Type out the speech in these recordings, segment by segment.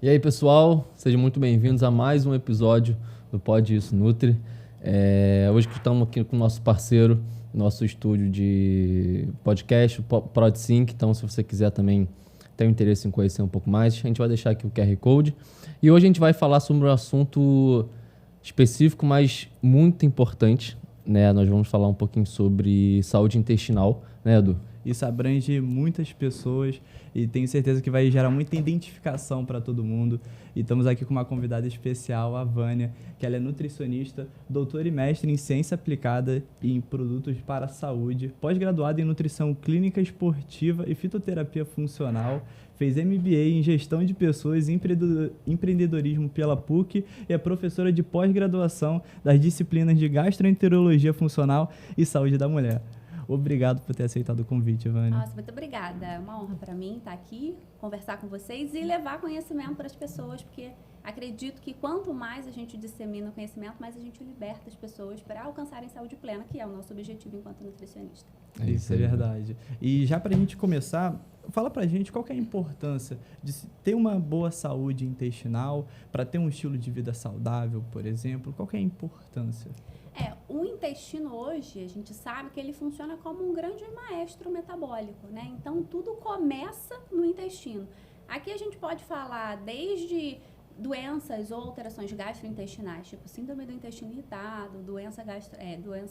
E aí, pessoal, sejam muito bem-vindos a mais um episódio do Pode Isso Nutri. Hoje que estamos aqui com o nosso parceiro, nosso estúdio de podcast, o ProdSync. Então, se você quiser também ter interesse em conhecer um pouco mais, a gente vai deixar aqui o QR Code. E hoje a gente vai falar sobre um assunto específico, mas muito importante, né? Nós vamos falar um pouquinho sobre saúde intestinal, né, Edu? Isso abrange muitas pessoas e tenho certeza que vai gerar muita identificação para todo mundo. E estamos aqui com uma convidada especial, a Vânia, que ela é nutricionista, doutora e mestre em ciência aplicada e em produtos para a saúde, pós-graduada em nutrição clínica esportiva e fitoterapia funcional, fez MBA em gestão de pessoas e empreendedorismo pela PUC e é professora de pós-graduação das disciplinas de gastroenterologia funcional e saúde da mulher. Obrigado por ter aceitado o convite, Vânia. Nossa, muito obrigada. É uma honra para mim estar aqui, conversar com vocês e levar conhecimento para as pessoas, porque acredito que quanto mais a gente dissemina o conhecimento, mais a gente liberta as pessoas para alcançarem saúde plena, que é o nosso objetivo enquanto nutricionista. Isso é verdade. E já para a gente começar, fala para a gente qual que é a importância de ter uma boa saúde intestinal, para ter um estilo de vida saudável, por exemplo. Qual que é a importância? O intestino hoje, a gente sabe que ele funciona como um grande maestro metabólico, né? Então, tudo começa no intestino. Aqui a gente pode falar desde doenças ou alterações gastrointestinais, tipo síndrome do intestino irritado, doença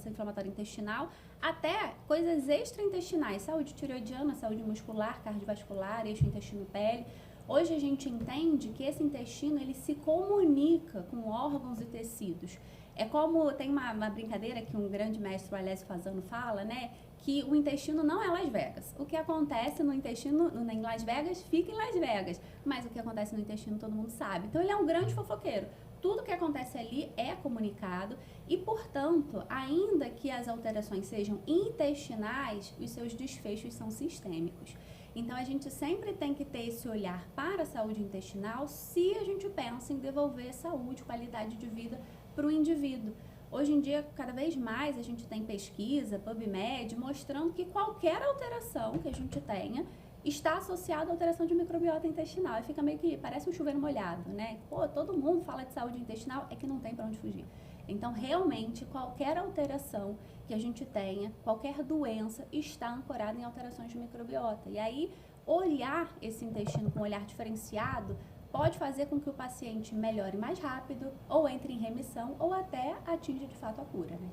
inflamatória intestinal, até coisas extraintestinais, saúde tireoidiana, saúde muscular, cardiovascular, eixo intestino-pele. Hoje a gente entende que esse intestino, ele se comunica com órgãos e tecidos. É como, tem uma brincadeira que um grande mestre, o Alessio Fasano, fala, né? Que o intestino não é Las Vegas. O que acontece no intestino, em Las Vegas, fica em Las Vegas. Mas o que acontece no intestino, todo mundo sabe. Então, ele é um grande fofoqueiro. Tudo que acontece ali é comunicado e, portanto, ainda que as alterações sejam intestinais, os seus desfechos são sistêmicos. Então, a gente sempre tem que ter esse olhar para a saúde intestinal se a gente pensa em devolver saúde, qualidade de vida para o indivíduo. Hoje em dia, cada vez mais, a gente tem pesquisa, PubMed, mostrando que qualquer alteração que a gente tenha está associada à alteração de microbiota intestinal. E fica meio que, parece um chuveiro molhado, né? Pô, todo mundo fala de saúde intestinal, é que não tem para onde fugir. Então, realmente, qualquer alteração que a gente tenha, qualquer doença, está ancorada em alterações de microbiota. E aí, olhar esse intestino com um olhar diferenciado pode fazer com que o paciente melhore mais rápido, ou entre em remissão, ou até atinja de fato a cura, né?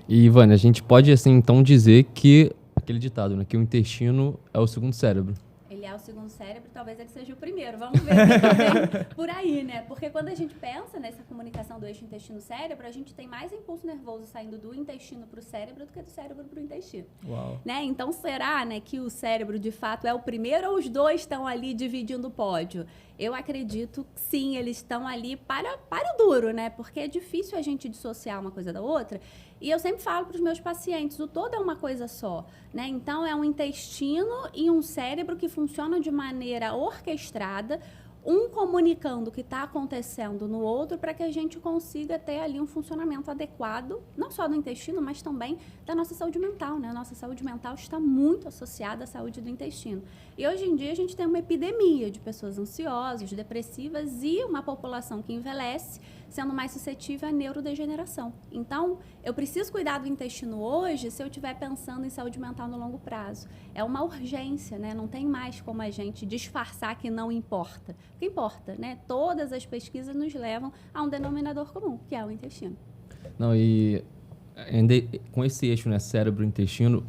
E, Vânia, a gente pode, assim, então dizer que, aquele ditado, né, que o intestino é o segundo cérebro. Ele é o segundo cérebro, talvez ele seja o primeiro. Vamos ver o que vem por aí, né? Porque quando a gente pensa nessa comunicação do eixo intestino-cérebro, a gente tem mais impulso nervoso saindo do intestino para o cérebro do que do cérebro para o intestino. Uau. Né? Então, será, né, que o cérebro, de fato, é o primeiro ou os dois estão ali dividindo o pódio? Eu acredito que sim, eles estão ali para o duro, né? Porque é difícil a gente dissociar uma coisa da outra. E eu sempre falo para os meus pacientes, o todo é uma coisa só, né? Então, é um intestino e um cérebro que funcionam de maneira orquestrada, um comunicando o que está acontecendo no outro para que a gente consiga ter ali um funcionamento adequado, não só do intestino, mas também da nossa saúde mental, né? A nossa saúde mental está muito associada à saúde do intestino. E hoje em dia a gente tem uma epidemia de pessoas ansiosas, depressivas e uma população que envelhece, sendo mais suscetível à neurodegeneração. Então, eu preciso cuidar do intestino hoje se eu estiver pensando em saúde mental no longo prazo. É uma urgência, né? Não tem mais como a gente disfarçar que não importa. O que importa, né? Todas as pesquisas nos levam a um denominador comum, que é o intestino. Não, e ainda com esse eixo, né, cérebro-intestino,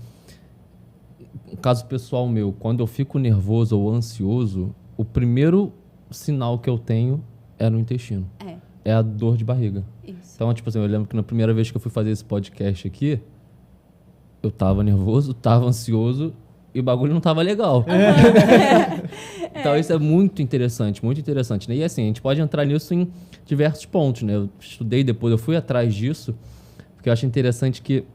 um caso pessoal meu, quando eu fico nervoso ou ansioso, o primeiro sinal que eu tenho é no intestino. É a dor de barriga. Isso. Então, tipo assim, eu lembro que na primeira vez que eu fui fazer esse podcast aqui, eu tava nervoso, tava ansioso e o bagulho não tava legal. Então, isso é muito interessante, né? E assim, a gente pode entrar nisso em diversos pontos, né? Eu estudei depois, eu fui atrás disso, porque eu acho interessante que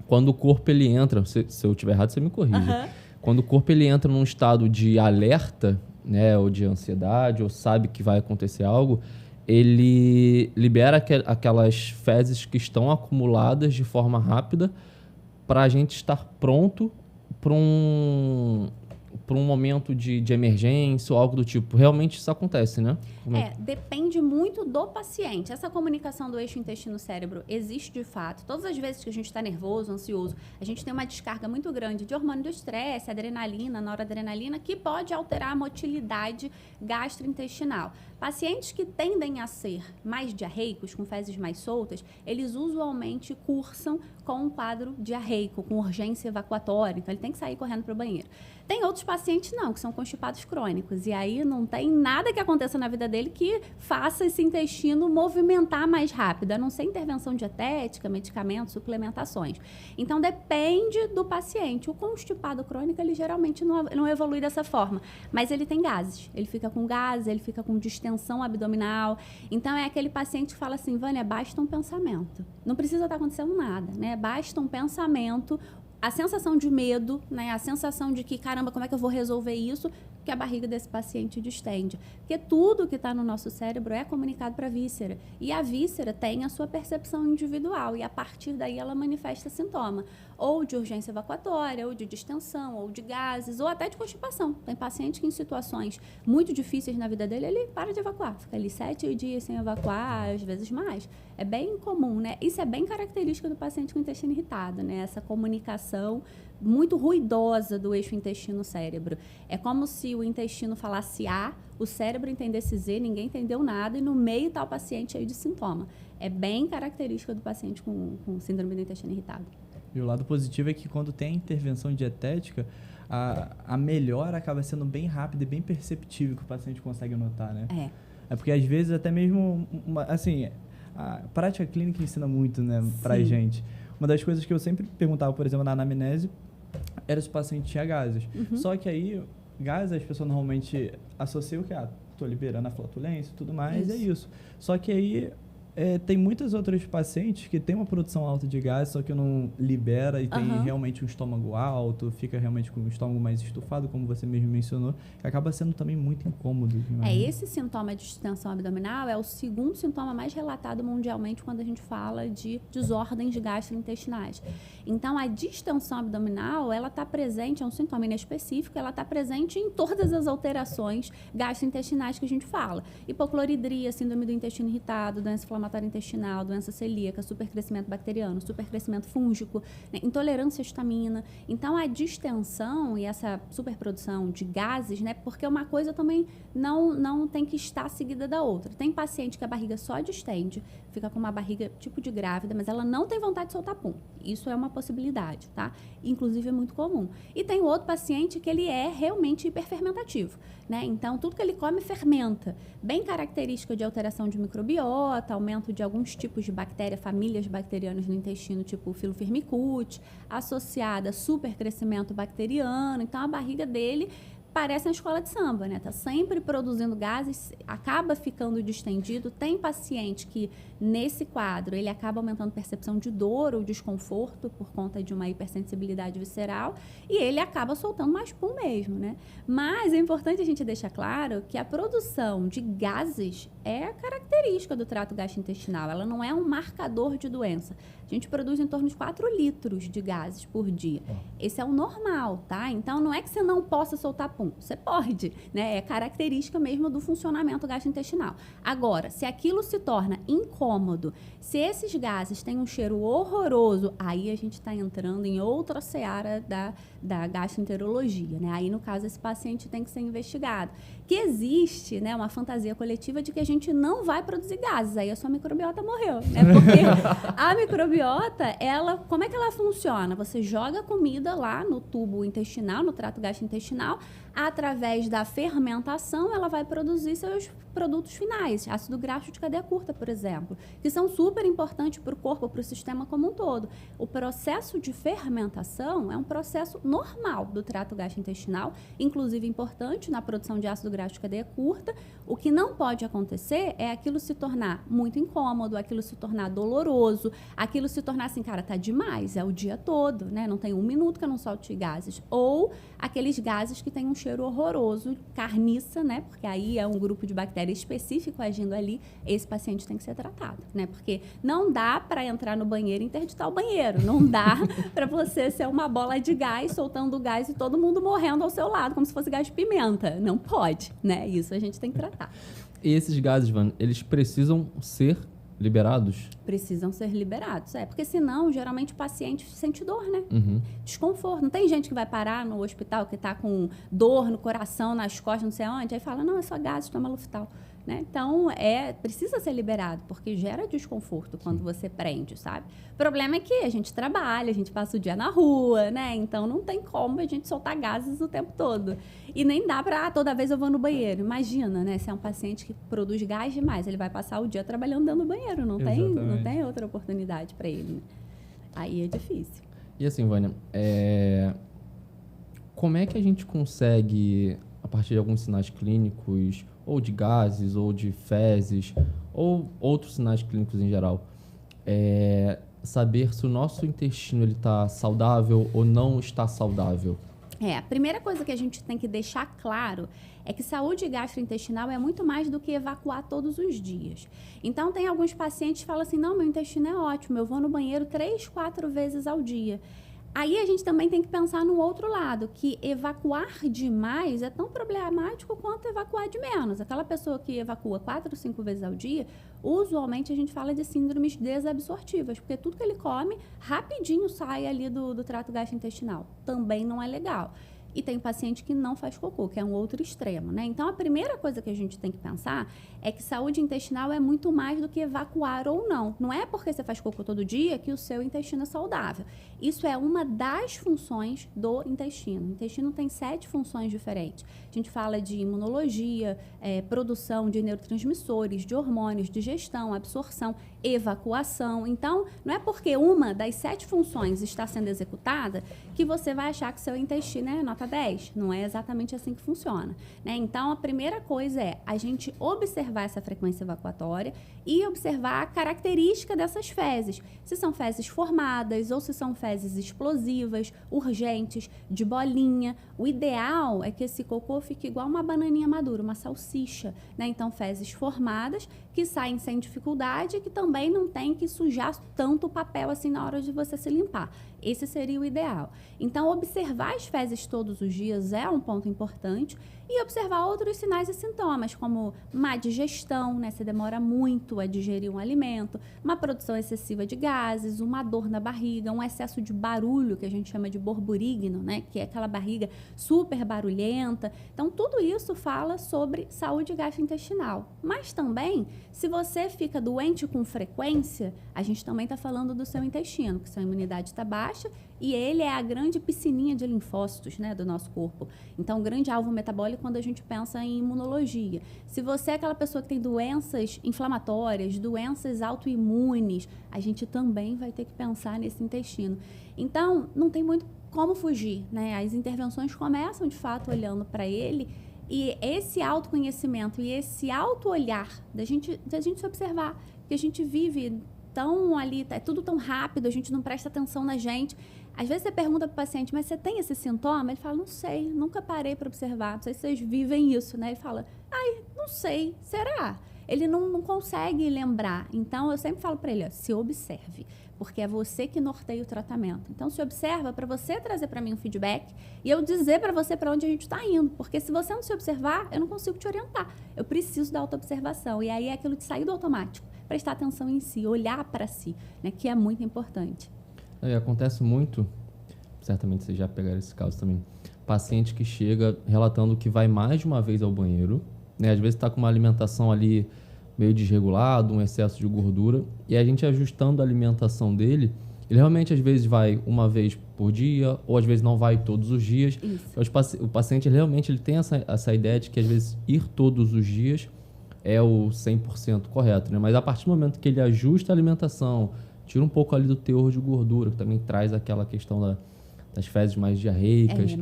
quando o corpo ele entra, se eu estiver errado, você me corrija. Quando o corpo ele entra num estado de alerta, né, ou de ansiedade, ou sabe que vai acontecer algo, ele libera aquelas fezes que estão acumuladas de forma rápida para a gente estar pronto para por um momento de emergência ou algo do tipo. Realmente isso acontece, né? Depende muito do paciente. Essa comunicação do eixo intestino-cérebro existe de fato. Todas as vezes que a gente está nervoso, ansioso, a gente tem uma descarga muito grande de hormônio do estresse, adrenalina, noradrenalina, que pode alterar a motilidade gastrointestinal. Pacientes que tendem a ser mais diarreicos, com fezes mais soltas, eles usualmente cursam com um quadro diarreico, com urgência evacuatória. Então, ele tem que sair correndo para o banheiro. Tem outros pacientes, não, que são constipados crônicos. E aí não tem nada que aconteça na vida dele que faça esse intestino movimentar mais rápido, a não ser intervenção dietética, medicamentos, suplementações. Então, depende do paciente. O constipado crônico, ele geralmente não evolui dessa forma. Mas ele tem gases. Ele fica com gases, ele fica com distensão abdominal. Então, é aquele paciente que fala assim, Vânia, basta um pensamento. Não precisa estar acontecendo nada, né? Basta um pensamento, a sensação de medo, né? A sensação de que, caramba, como é que eu vou resolver isso? Que a barriga desse paciente distende. Porque tudo que está no nosso cérebro é comunicado para a víscera. E a víscera tem a sua percepção individual. E a partir daí ela manifesta sintoma. Ou de urgência evacuatória, ou de distensão, ou de gases, ou até de constipação. Tem paciente que em situações muito difíceis na vida dele, ele para de evacuar. Fica ali 7 dias sem evacuar, às vezes mais. É bem comum, né? Isso é bem característica do paciente com intestino irritado, né? Essa comunicação muito ruidosa do eixo intestino-cérebro. É como se o intestino falasse A, o cérebro entendesse Z, ninguém entendeu nada, e no meio está o paciente aí de sintoma. É bem característica do paciente com síndrome do intestino irritado. E o lado positivo é que quando tem a intervenção dietética, a melhora acaba sendo bem rápida e bem perceptível, que o paciente consegue notar, né? É porque às vezes até mesmo, assim, a prática clínica ensina muito, né, pra gente. Uma das coisas que eu sempre perguntava, por exemplo, na anamnese, era se o paciente tinha gases. Só que aí, gases as pessoas normalmente associam que, tô liberando a flatulência e tudo mais, é isso. Só que aí, tem muitas outras pacientes que têm uma produção alta de gases, só que não libera e tem realmente um estômago alto, fica realmente com o estômago mais estufado, como você mesmo mencionou, que acaba sendo também muito incômodo. Esse sintoma de distensão abdominal é o segundo sintoma mais relatado mundialmente quando a gente fala de desordens gastrointestinais. Então, a distensão abdominal, ela está presente, é um sintoma inespecífico, ela está presente em todas as alterações gastrointestinais que a gente fala. Hipocloridria, síndrome do intestino irritado, doença inflamatória intestinal, doença celíaca, supercrescimento bacteriano, supercrescimento fúngico, né? Intolerância à histamina. Então, a distensão e essa superprodução de gases, né? Porque uma coisa também não tem que estar seguida da outra. Tem paciente que a barriga só distende, fica com uma barriga tipo de grávida, mas ela não tem vontade de soltar pum. Isso é uma possibilidade, tá? Inclusive, é muito comum. E tem outro paciente que ele é realmente hiperfermentativo, né? Então, tudo que ele come fermenta. Bem característica de alteração de microbiota, aumento de alguns tipos de bactéria, famílias bacterianas no intestino, tipo o Filofirmicutes, associada a supercrescimento bacteriano. Então, a barriga dele parece uma escola de samba, né? Tá sempre produzindo gases, acaba ficando distendido. Tem paciente que, nesse quadro, ele acaba aumentando percepção de dor ou desconforto por conta de uma hipersensibilidade visceral e ele acaba soltando mais pum mesmo, né? Mas é importante a gente deixar claro que a produção de gases é característica do trato gastrointestinal. Ela não é um marcador de doença. A gente produz em torno de 4 litros de gases por dia. Esse é o normal, tá? Então, não é que você não possa soltar pum. Você pode, né? É característica mesmo do funcionamento gastrointestinal. Agora, se aquilo se torna incômodo, se esses gases têm um cheiro horroroso, aí a gente está entrando em outra seara da gastroenterologia, né? Aí, no caso, esse paciente tem que ser investigado. Que existe, né, uma fantasia coletiva de que a gente não vai produzir gases, aí a sua microbiota morreu, né? Porque a microbiota, como é que ela funciona? Você joga comida lá no tubo intestinal, no trato gastrointestinal, através da fermentação, ela vai produzir seus produtos finais, ácido graxo de cadeia curta, por exemplo, que são super importantes para o corpo, para o sistema como um todo. O processo de fermentação é um processo normal do trato gastrointestinal, inclusive importante na produção de ácido graxo de cadeia curta. O que não pode acontecer é aquilo se tornar muito incômodo, aquilo se tornar doloroso, aquilo se tornar assim, cara, tá demais, é o dia todo, né? Não tem um minuto que eu não solte gases. Ou aqueles gases que têm um cheiro cheiro horroroso, carniça, né? Porque aí é um grupo de bactérias específico agindo ali. Esse paciente tem que ser tratado, né? Porque não dá para entrar no banheiro e interditar o banheiro. Não dá para você ser uma bola de gás, soltando gás e todo mundo morrendo ao seu lado, como se fosse gás de pimenta. Não pode, né? Isso a gente tem que tratar. E esses gases, Vânia, eles precisam ser liberados? Precisam ser liberados, porque senão, geralmente, o paciente sente dor, né? Uhum. Desconforto. Não tem gente que vai parar no hospital que está com dor no coração, nas costas, não sei onde, aí fala, não, é só gases, toma Luftal. Né? Então, precisa ser liberado, porque gera desconforto quando você prende, sabe? O problema é que a gente trabalha, a gente passa o dia na rua, né? Então, não tem como a gente soltar gases o tempo todo. E nem dá para, toda vez eu vou no banheiro. Imagina, né? Se é um paciente que produz gás demais, ele vai passar o dia trabalhando dentro do banheiro, não tem outra oportunidade para ele. Né? Aí é difícil. E assim, Vânia, como é que a gente consegue, a partir de alguns sinais clínicos, ou de gases, ou de fezes, ou outros sinais clínicos em geral, saber se o nosso intestino está saudável ou não está saudável? A primeira coisa que a gente tem que deixar claro é que saúde gastrointestinal é muito mais do que evacuar todos os dias. Então, tem alguns pacientes que falam assim, não, meu intestino é ótimo, eu vou no banheiro 3, 4 vezes ao dia. Aí a gente também tem que pensar no outro lado, que evacuar demais é tão problemático quanto evacuar de menos. Aquela pessoa que evacua 4 ou 5 vezes ao dia, usualmente a gente fala de síndromes desabsortivas, porque tudo que ele come rapidinho sai ali do trato gastrointestinal. Também não é legal. E tem paciente que não faz cocô, que é um outro extremo, né? Então, a primeira coisa que a gente tem que pensar é que saúde intestinal é muito mais do que evacuar ou não. Não é porque você faz cocô todo dia que o seu intestino é saudável. Isso é uma das funções do intestino. O intestino tem 7 funções diferentes. A gente fala de imunologia, produção de neurotransmissores, de hormônios, digestão, absorção, evacuação. Então, não é porque uma das 7 funções está sendo executada que você vai achar que seu intestino é nota 10. Não é exatamente assim que funciona, né? Então, a primeira coisa é a gente observar essa frequência evacuatória e observar a característica dessas fezes. Se são fezes formadas ou se são fezes explosivas, urgentes, de bolinha. O ideal é que esse cocô fique igual uma bananinha madura, uma salsicha, né? Então, fezes formadas que saem sem dificuldade e que também não tem que sujar tanto o papel assim na hora de você se limpar. Esse seria o ideal. Então, observar as fezes todos os dias é um ponto importante e observar outros sinais e sintomas, como má digestão, né? Você demora muito a digerir um alimento, uma produção excessiva de gases, uma dor na barriga, um excesso de barulho, que a gente chama de borburigno, né? Que é aquela barriga super barulhenta. Então, tudo isso fala sobre saúde gastrointestinal. Mas também, se você fica doente com frequência, a gente também está falando do seu intestino, que sua imunidade está baixa e ele é a grande piscininha de linfócitos, né, do nosso corpo. Então, um grande alvo metabólico quando a gente pensa em imunologia. Se você é aquela pessoa que tem doenças inflamatórias, doenças autoimunes, a gente também vai ter que pensar nesse intestino. Então, não tem muito como fugir, né? As intervenções começam, de fato, olhando para ele. E esse autoconhecimento e esse auto-olhar da gente se observar, que a gente vive tão ali, é tudo tão rápido, a gente não presta atenção na gente. Às vezes você pergunta para o paciente, mas você tem esse sintoma? Ele fala, não sei, nunca parei para observar, não sei se vocês vivem isso, né? Ele fala, não sei, será? Ele não consegue lembrar. Então, eu sempre falo para ele, se observe, porque é você que norteia o tratamento. Então, se observa para você trazer para mim um feedback e eu dizer para você para onde a gente está indo. Porque se você não se observar, eu não consigo te orientar. Eu preciso da autoobservação. E aí é aquilo de sair do automático, prestar atenção em si, olhar para si, né, que é muito importante. Acontece muito, certamente vocês já pegaram esse caso também, paciente que chega relatando que vai mais de uma vez ao banheiro, né? Às vezes está com uma alimentação ali meio desregulada, um excesso de gordura, e a gente ajustando a alimentação dele, ele realmente às vezes vai uma vez por dia, ou às vezes não vai todos os dias. Então, o paciente realmente ele tem essa ideia de que às vezes ir todos os dias é o 100% correto, né? Mas a partir do momento que ele ajusta a alimentação, tira um pouco ali do teor de gordura, que também traz aquela questão das fezes mais diarreicas,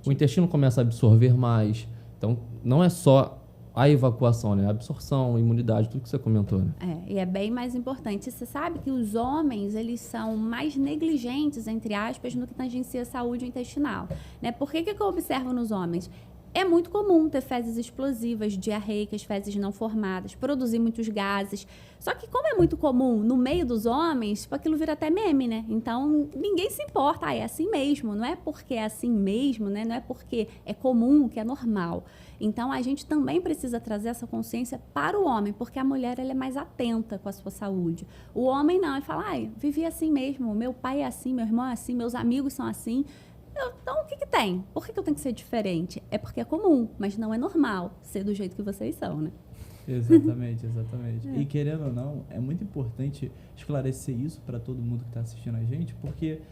o intestino começa a absorver mais. Então, não é só a evacuação, né? A absorção, a imunidade, tudo que você comentou, né? E é bem mais importante. Você sabe que os homens, eles são mais negligentes, entre aspas, no que tangencia a saúde intestinal, né? Por que eu observo nos homens? É muito comum ter fezes explosivas, diarreicas, fezes não formadas, produzir muitos gases. Só que como é muito comum no meio dos homens, tipo, aquilo vira até meme, né? Então, ninguém se importa, é assim mesmo. Não é porque é assim mesmo, né? Não é porque é comum que é normal. Então, a gente também precisa trazer essa consciência para o homem, porque a mulher ela é mais atenta com a sua saúde. O homem não, ele fala, ai, vivi assim mesmo, meu pai é assim, meu irmão é assim, meus amigos são assim. Então, o que que tem? Por que eu tenho que ser diferente? É porque é comum, mas não é normal ser do jeito que vocês são, né? Exatamente, exatamente. E querendo ou não, é muito importante esclarecer isso para todo mundo que está assistindo a gente, porque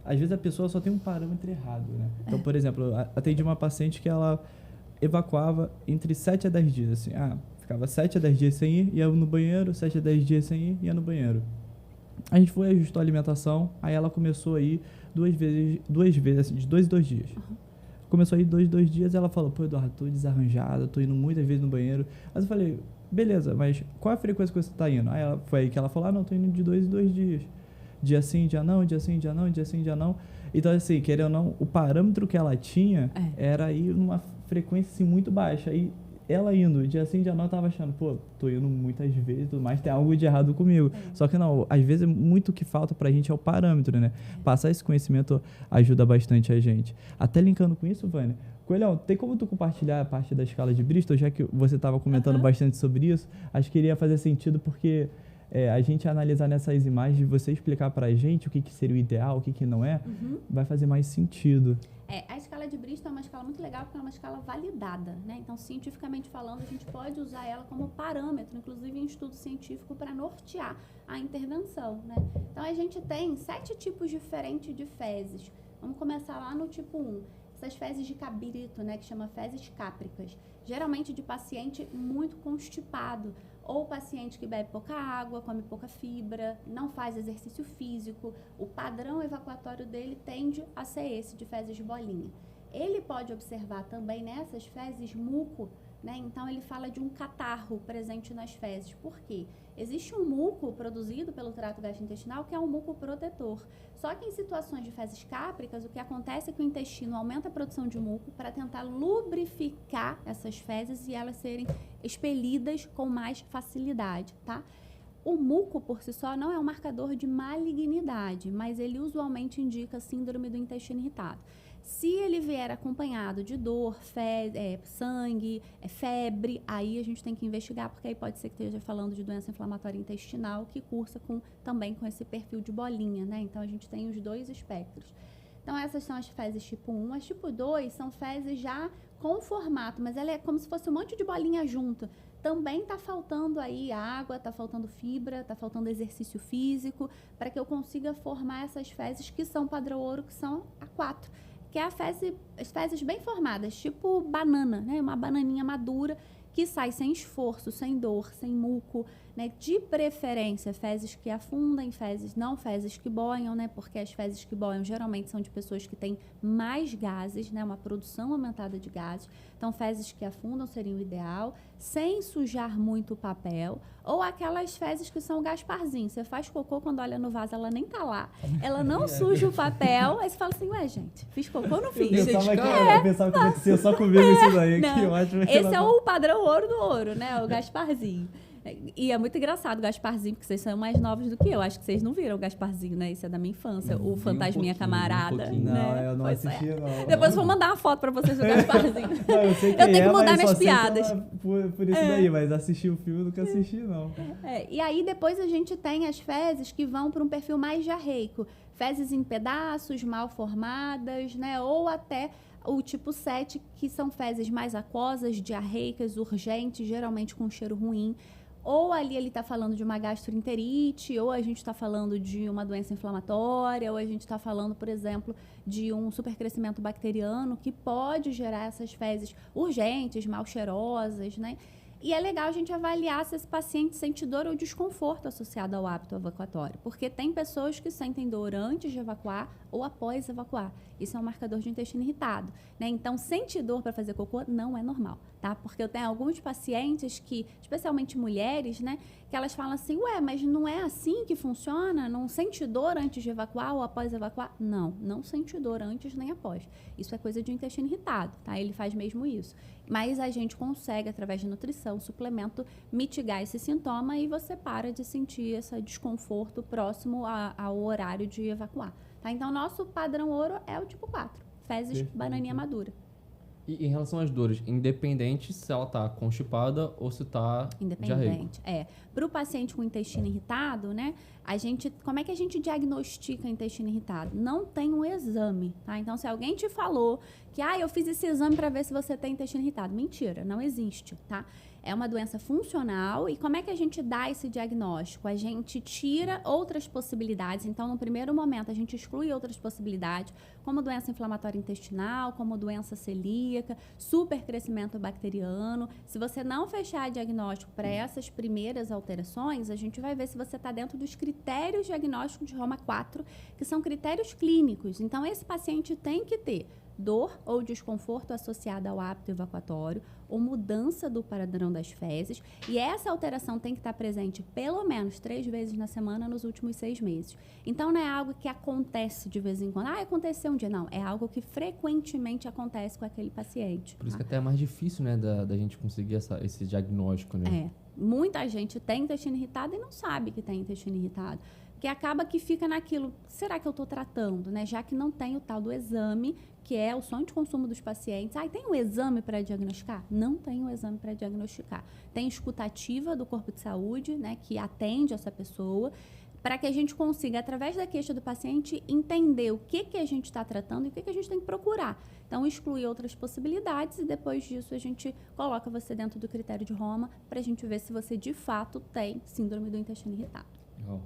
às vezes a pessoa só tem um parâmetro errado, né? Então, por exemplo, eu atendi uma paciente que ela evacuava entre 7 a 10 dias, assim, ficava 7 a 10 dias sem ir, ia no banheiro, 7 a 10 dias sem ir, ia no banheiro. A gente foi, ajustou a alimentação, aí ela começou a ir duas vezes, assim, de 2 em 2 dias. Começou a ir 2 em 2 dias, ela falou, pô, Eduardo, tô desarranjada, tô indo muitas vezes no banheiro. Mas eu falei, beleza, mas qual é a frequência que você tá indo? Foi aí que ela falou, não, tô indo de 2 em 2 dias. Dia sim, dia não, dia sim, dia não, dia sim, dia não. Então, assim, querendo ou não, o parâmetro que ela tinha era ir numa frequência, assim, muito baixa. Aí, ela indo, dia sim, dia não, eu tava achando, pô, tô indo muitas vezes, mas tem algo de errado comigo. Só que não, às vezes muito que falta pra gente é o parâmetro, né? Passar esse conhecimento ajuda bastante a gente. Até linkando com isso, Vânia, Coelhão, tem como tu compartilhar a parte da escala de Bristol, já que você tava comentando bastante sobre isso? Acho que iria fazer sentido porque a gente analisar nessas imagens, você explicar pra gente o que seria o ideal, o que não é, vai fazer mais sentido. A escala de Bristol é uma escala muito legal porque é uma escala validada, né? Então, cientificamente falando, a gente pode usar ela como parâmetro, inclusive em estudo científico, para nortear a intervenção, né? Então, a gente tem 7 tipos diferentes de fezes. Vamos começar lá no tipo 1. Essas fezes de cabrito, né, que chama fezes cápricas, geralmente de paciente muito constipado, ou paciente que bebe pouca água, come pouca fibra, não faz exercício físico, o padrão evacuatório dele tende a ser esse, de fezes de bolinha. Ele pode observar também nessas fezes muco, né? Então ele fala de um catarro presente nas fezes. Por quê? Existe um muco produzido pelo trato gastrointestinal que é um muco protetor. Só que em situações de fezes cápricas, o que acontece é que o intestino aumenta a produção de muco para tentar lubrificar essas fezes e elas serem expelidas com mais facilidade, tá? O muco, por si só, não é um marcador de malignidade, mas ele usualmente indica síndrome do intestino irritado. Se ele vier acompanhado de dor, sangue, febre, aí a gente tem que investigar, porque aí pode ser que esteja falando de doença inflamatória intestinal, que cursa também com esse perfil de bolinha, né? Então, a gente tem os 2 espectros. Então, essas são as fezes tipo 1. As tipo 2 são fezes já com formato, mas ela é como se fosse um monte de bolinha junto. Também está faltando aí água, está faltando fibra, está faltando exercício físico, para que eu consiga formar essas fezes que são padrão ouro, que são A4. Que é as fezes bem formadas, tipo banana, né? Uma bananinha madura que sai sem esforço, sem dor, sem muco, né? De preferência, fezes que afundem, não fezes que boiam, né? Porque as fezes que boiam geralmente são de pessoas que têm mais gases, né? Uma produção aumentada de gases. Então, fezes que afundam seriam o ideal, sem sujar muito o papel, ou aquelas fezes que são gasparzinho. Você faz cocô, quando olha no vaso, ela nem tá lá. Ela não suja o papel, aí você fala assim, ué, gente, fiz cocô ou não fiz? Eu pensava que acontecia só comigo isso daí. Que ótimo. Esse é o padrão ouro do ouro, né? O gasparzinho. E é muito engraçado o Gasparzinho, porque vocês são mais novos do que eu. Acho que vocês não viram o Gasparzinho, né? Isso é da minha infância. O Fantasminha Camarada. Não, eu não assisti, não. Depois eu vou mandar uma foto pra vocês do Gasparzinho. Não, eu sei que eu tenho que mudar minhas piadas. Por isso daí, mas assistir o filme eu nunca assisti, não. E aí depois a gente tem as fezes que vão para um perfil mais diarreico. Fezes em pedaços, mal formadas, né? Ou até o tipo 7, que são fezes mais aquosas, diarreicas, urgentes, geralmente com cheiro ruim. Ou ali ele está falando de uma gastroenterite, ou a gente está falando de uma doença inflamatória, ou a gente está falando, por exemplo, de um supercrescimento bacteriano que pode gerar essas fezes urgentes, mal cheirosas, né? E é legal a gente avaliar se esse paciente sente dor ou desconforto associado ao hábito evacuatório, porque tem pessoas que sentem dor antes de evacuar ou após evacuar. Isso é um marcador de intestino irritado, né? Então, sentir dor para fazer cocô não é normal. tá? Porque eu tenho alguns pacientes que, especialmente mulheres, né, que elas falam assim, ué, mas não é assim que funciona? Não sente dor antes de evacuar ou após evacuar? Não, não sente dor antes nem após. Isso é coisa de intestino irritado, tá? Ele faz mesmo isso. Mas a gente consegue, através de nutrição, suplemento, mitigar esse sintoma e você para de sentir esse desconforto próximo ao horário de evacuar, tá? Então, nosso padrão ouro é o tipo 4, fezes, bananinha madura. E em relação às dores, independente se ela tá constipada ou se tá diarreico. Independente, Para o paciente com intestino irritado, né? Como é que a gente diagnostica intestino irritado? Não tem um exame, tá? Então, se alguém te falou que, eu fiz esse exame para ver se você tem intestino irritado. Mentira, não existe, tá? É uma doença funcional. E como é que a gente dá esse diagnóstico? A gente tira outras possibilidades. Então, no primeiro momento, a gente exclui outras possibilidades, como doença inflamatória intestinal, como doença celíaca, supercrescimento bacteriano. Se você não fechar diagnóstico para essas primeiras alterações, a gente vai ver se você está dentro dos critérios diagnósticos de Roma 4, que são critérios clínicos. Então, esse paciente tem que ter dor ou desconforto associado ao hábito evacuatório ou mudança do padrão das fezes. E essa alteração tem que estar presente pelo menos 3 vezes na semana nos últimos 6 meses. Então, não é algo que acontece de vez em quando. Aconteceu um dia. Não, é algo que frequentemente acontece com aquele paciente. Por isso que até é mais difícil, né, da gente conseguir esse diagnóstico, né? Muita gente tem intestino irritado e não sabe que tem intestino irritado. Porque acaba que fica naquilo, será que eu estou tratando, né? Já que não tem o tal do exame, que é o sonho de consumo dos pacientes. Tem um exame para diagnosticar? Não tem um exame para diagnosticar. Tem escutativa do corpo de saúde, né, que atende essa pessoa, para que a gente consiga, através da queixa do paciente, entender o que a gente está tratando e o que a gente tem que procurar. Então, excluir outras possibilidades e depois disso a gente coloca você dentro do critério de Roma para a gente ver se você de fato tem síndrome do intestino irritado. Legal.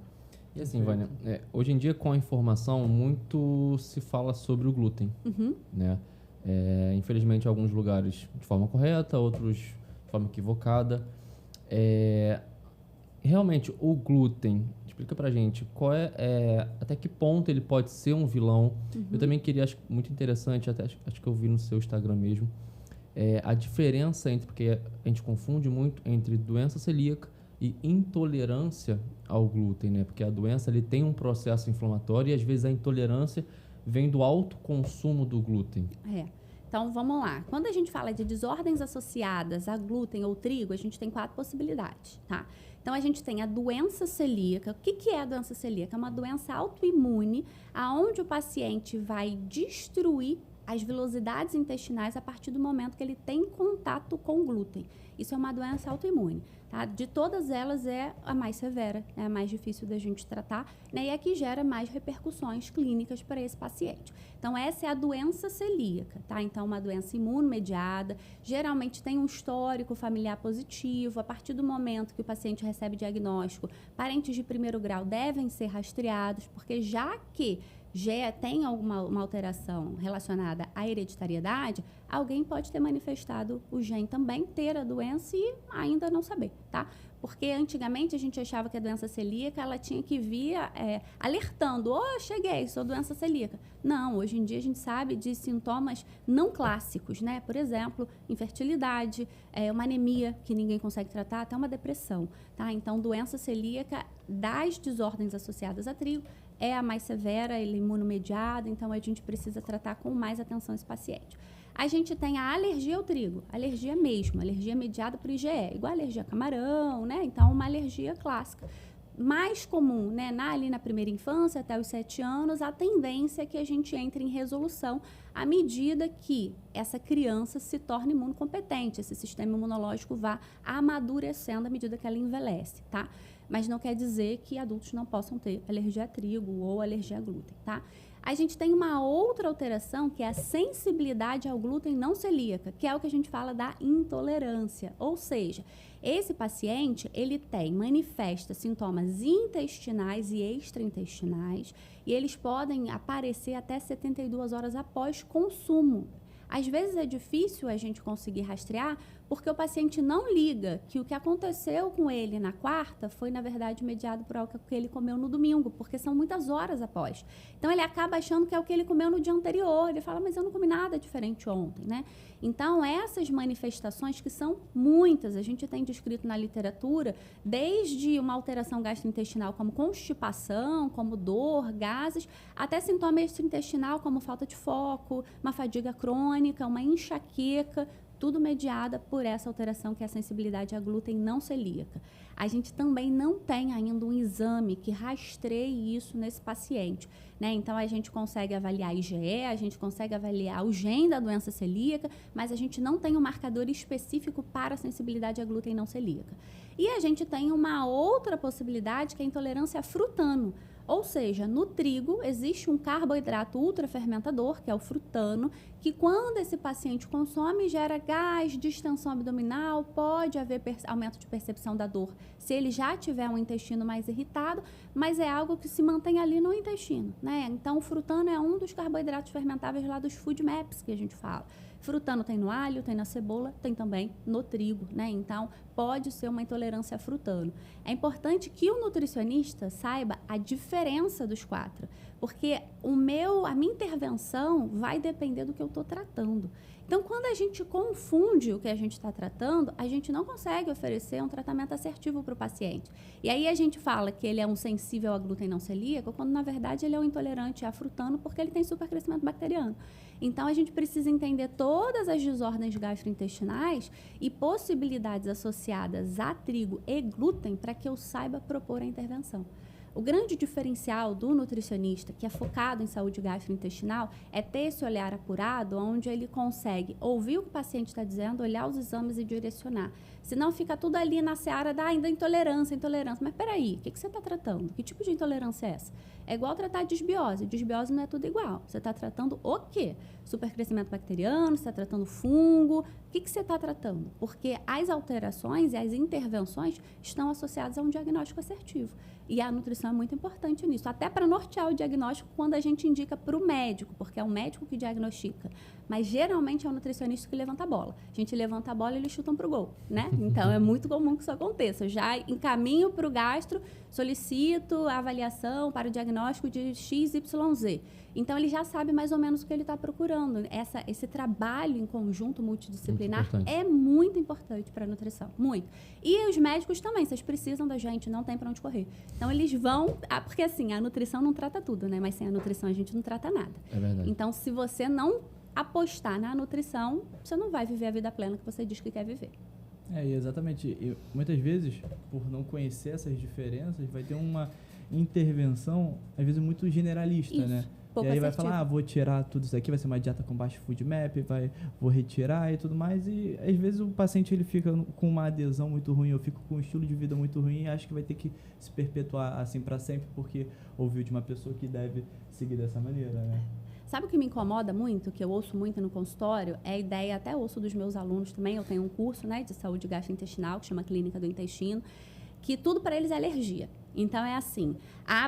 E assim, Vânia, hoje em dia com a informação muito se fala sobre o glúten, né? Infelizmente, em alguns lugares de forma correta, outros de forma equivocada. Realmente, o glúten, explica pra gente até que ponto ele pode ser um vilão. Eu também queria, acho muito interessante, até acho que eu vi no seu Instagram mesmo, a diferença porque a gente confunde muito entre doença celíaca e intolerância ao glúten, né? Porque a doença ele tem um processo inflamatório e às vezes a intolerância vem do alto consumo do glúten. Então, vamos lá. Quando a gente fala de desordens associadas a glúten ou trigo, a gente tem 4 possibilidades, tá? Então, a gente tem a doença celíaca. O que é a doença celíaca? É uma doença autoimune, aonde o paciente vai destruir as vilosidades intestinais a partir do momento que ele tem contato com glúten. Isso é uma doença autoimune, tá? De todas elas é a mais severa, é a mais difícil da gente tratar, né? E é a que gera mais repercussões clínicas para esse paciente. Então, essa é a doença celíaca, tá? Então, uma doença imunomediada, geralmente tem um histórico familiar positivo. A partir do momento que o paciente recebe diagnóstico, parentes de primeiro grau devem ser rastreados, porque já que tem uma alteração relacionada à hereditariedade, alguém pode ter manifestado o gene também, ter a doença e ainda não saber, tá? Porque antigamente a gente achava que a doença celíaca ela tinha que vir alertando, cheguei, sou doença celíaca. Não, hoje em dia a gente sabe de sintomas não clássicos, né? Por exemplo, infertilidade, uma anemia que ninguém consegue tratar, até uma depressão, tá? Então, doença celíaca das desordens associadas a trigo é a mais severa, ela é imunomediada, então a gente precisa tratar com mais atenção esse paciente. A gente tem a alergia ao trigo, alergia mesmo, alergia mediada por IgE, igual a alergia a camarão, né? Então, uma alergia clássica. Mais comum, né? Ali na primeira infância, até os 7 anos, a tendência é que a gente entre em resolução à medida que essa criança se torna imunocompetente, esse sistema imunológico vá amadurecendo à medida que ela envelhece, tá? Mas não quer dizer que adultos não possam ter alergia a trigo ou alergia a glúten, tá? A gente tem uma outra alteração, que é a sensibilidade ao glúten não celíaca, que é o que a gente fala da intolerância. Ou seja, esse paciente, ele manifesta sintomas intestinais e extraintestinais, e eles podem aparecer até 72 horas após consumo. Às vezes é difícil a gente conseguir rastrear, porque o paciente não liga que o que aconteceu com ele na quarta foi, na verdade, mediado por algo que ele comeu no domingo, porque são muitas horas após. Então, ele acaba achando que é o que ele comeu no dia anterior. Ele fala, mas eu não comi nada diferente ontem, né? Então, essas manifestações, que são muitas, a gente tem descrito na literatura, desde uma alteração gastrointestinal como constipação, como dor, gases, até sintoma extraintestinal como falta de foco, uma fadiga crônica, uma enxaqueca, tudo mediada por essa alteração que é a sensibilidade a glúten não celíaca. A gente também não tem ainda um exame que rastreie isso nesse paciente, né? Então, a gente consegue avaliar IgE, a gente consegue avaliar o gene da doença celíaca, mas a gente não tem um marcador específico para a sensibilidade a glúten não celíaca. E a gente tem uma outra possibilidade, que é a intolerância a frutano. Ou seja, no trigo existe um carboidrato ultrafermentador, que é o frutano, que quando esse paciente consome, gera gás, distensão abdominal, pode haver aumento de percepção da dor se ele já tiver um intestino mais irritado, mas é algo que se mantém ali no intestino, né? Então, o frutano é um dos carboidratos fermentáveis lá dos food maps que a gente fala. Frutano tem no alho, tem na cebola, tem também no trigo, né? Então, pode ser uma intolerância a frutano. É importante que o nutricionista saiba a diferença dos 4, porque a minha intervenção vai depender do que eu estou tratando. Então, quando a gente confunde o que a gente está tratando, a gente não consegue oferecer um tratamento assertivo para o paciente. E aí a gente fala que ele é um sensível a glúten não celíaco, quando na verdade ele é um intolerante a frutano, porque ele tem supercrescimento bacteriano. Então, a gente precisa entender todas as desordens gastrointestinais e possibilidades associadas a trigo e glúten para que eu saiba propor a intervenção. O grande diferencial do nutricionista, que é focado em saúde gastrointestinal, é ter esse olhar apurado, onde ele consegue ouvir o que o paciente está dizendo, olhar os exames e direcionar. Senão fica tudo ali na seara da intolerância. Mas peraí, o que você está tratando? Que tipo de intolerância é essa? É igual tratar disbiose. Disbiose não é tudo igual. Você está tratando o quê? Supercrescimento bacteriano, você está tratando fungo. O que você está tratando? Porque as alterações e as intervenções estão associadas a um diagnóstico assertivo. E a nutrição é muito importante nisso, até para nortear o diagnóstico quando a gente indica para o médico, porque é o médico que diagnostica. Mas geralmente é o nutricionista que levanta a bola. A gente levanta a bola e eles chutam para o gol, né? Então é muito comum que isso aconteça. Eu já encaminho para o gastro, solicito a avaliação para o diagnóstico de XYZ. Então ele já sabe mais ou menos o que ele está procurando. Esse trabalho em conjunto multidisciplinar é muito importante para a nutrição, muito. E os médicos também, vocês precisam da gente, não tem para onde correr. Então eles vão, porque assim, a nutrição não trata tudo, né? Mas sem a nutrição a gente não trata nada. É verdade. Então, se você não apostar na nutrição, você não vai viver a vida plena que você diz que quer viver. Exatamente. E muitas vezes, por não conhecer essas diferenças, vai ter uma intervenção, às vezes, muito generalista, isso. né? Pouco e aí assertivo. vai falar, vou tirar tudo isso aqui, vai ser uma dieta com baixo food map, vou retirar e tudo mais. E às vezes o paciente ele fica com uma adesão muito ruim, eu fico com um estilo de vida muito ruim e acho que vai ter que se perpetuar assim para sempre, porque ouviu de uma pessoa que deve seguir dessa maneira, né? Sabe o que me incomoda muito, que eu ouço muito no consultório? É a ideia, até ouço dos meus alunos também, eu tenho um curso, né, de saúde gastrointestinal, que chama Clínica do Intestino, que tudo para eles é alergia. Então, é assim,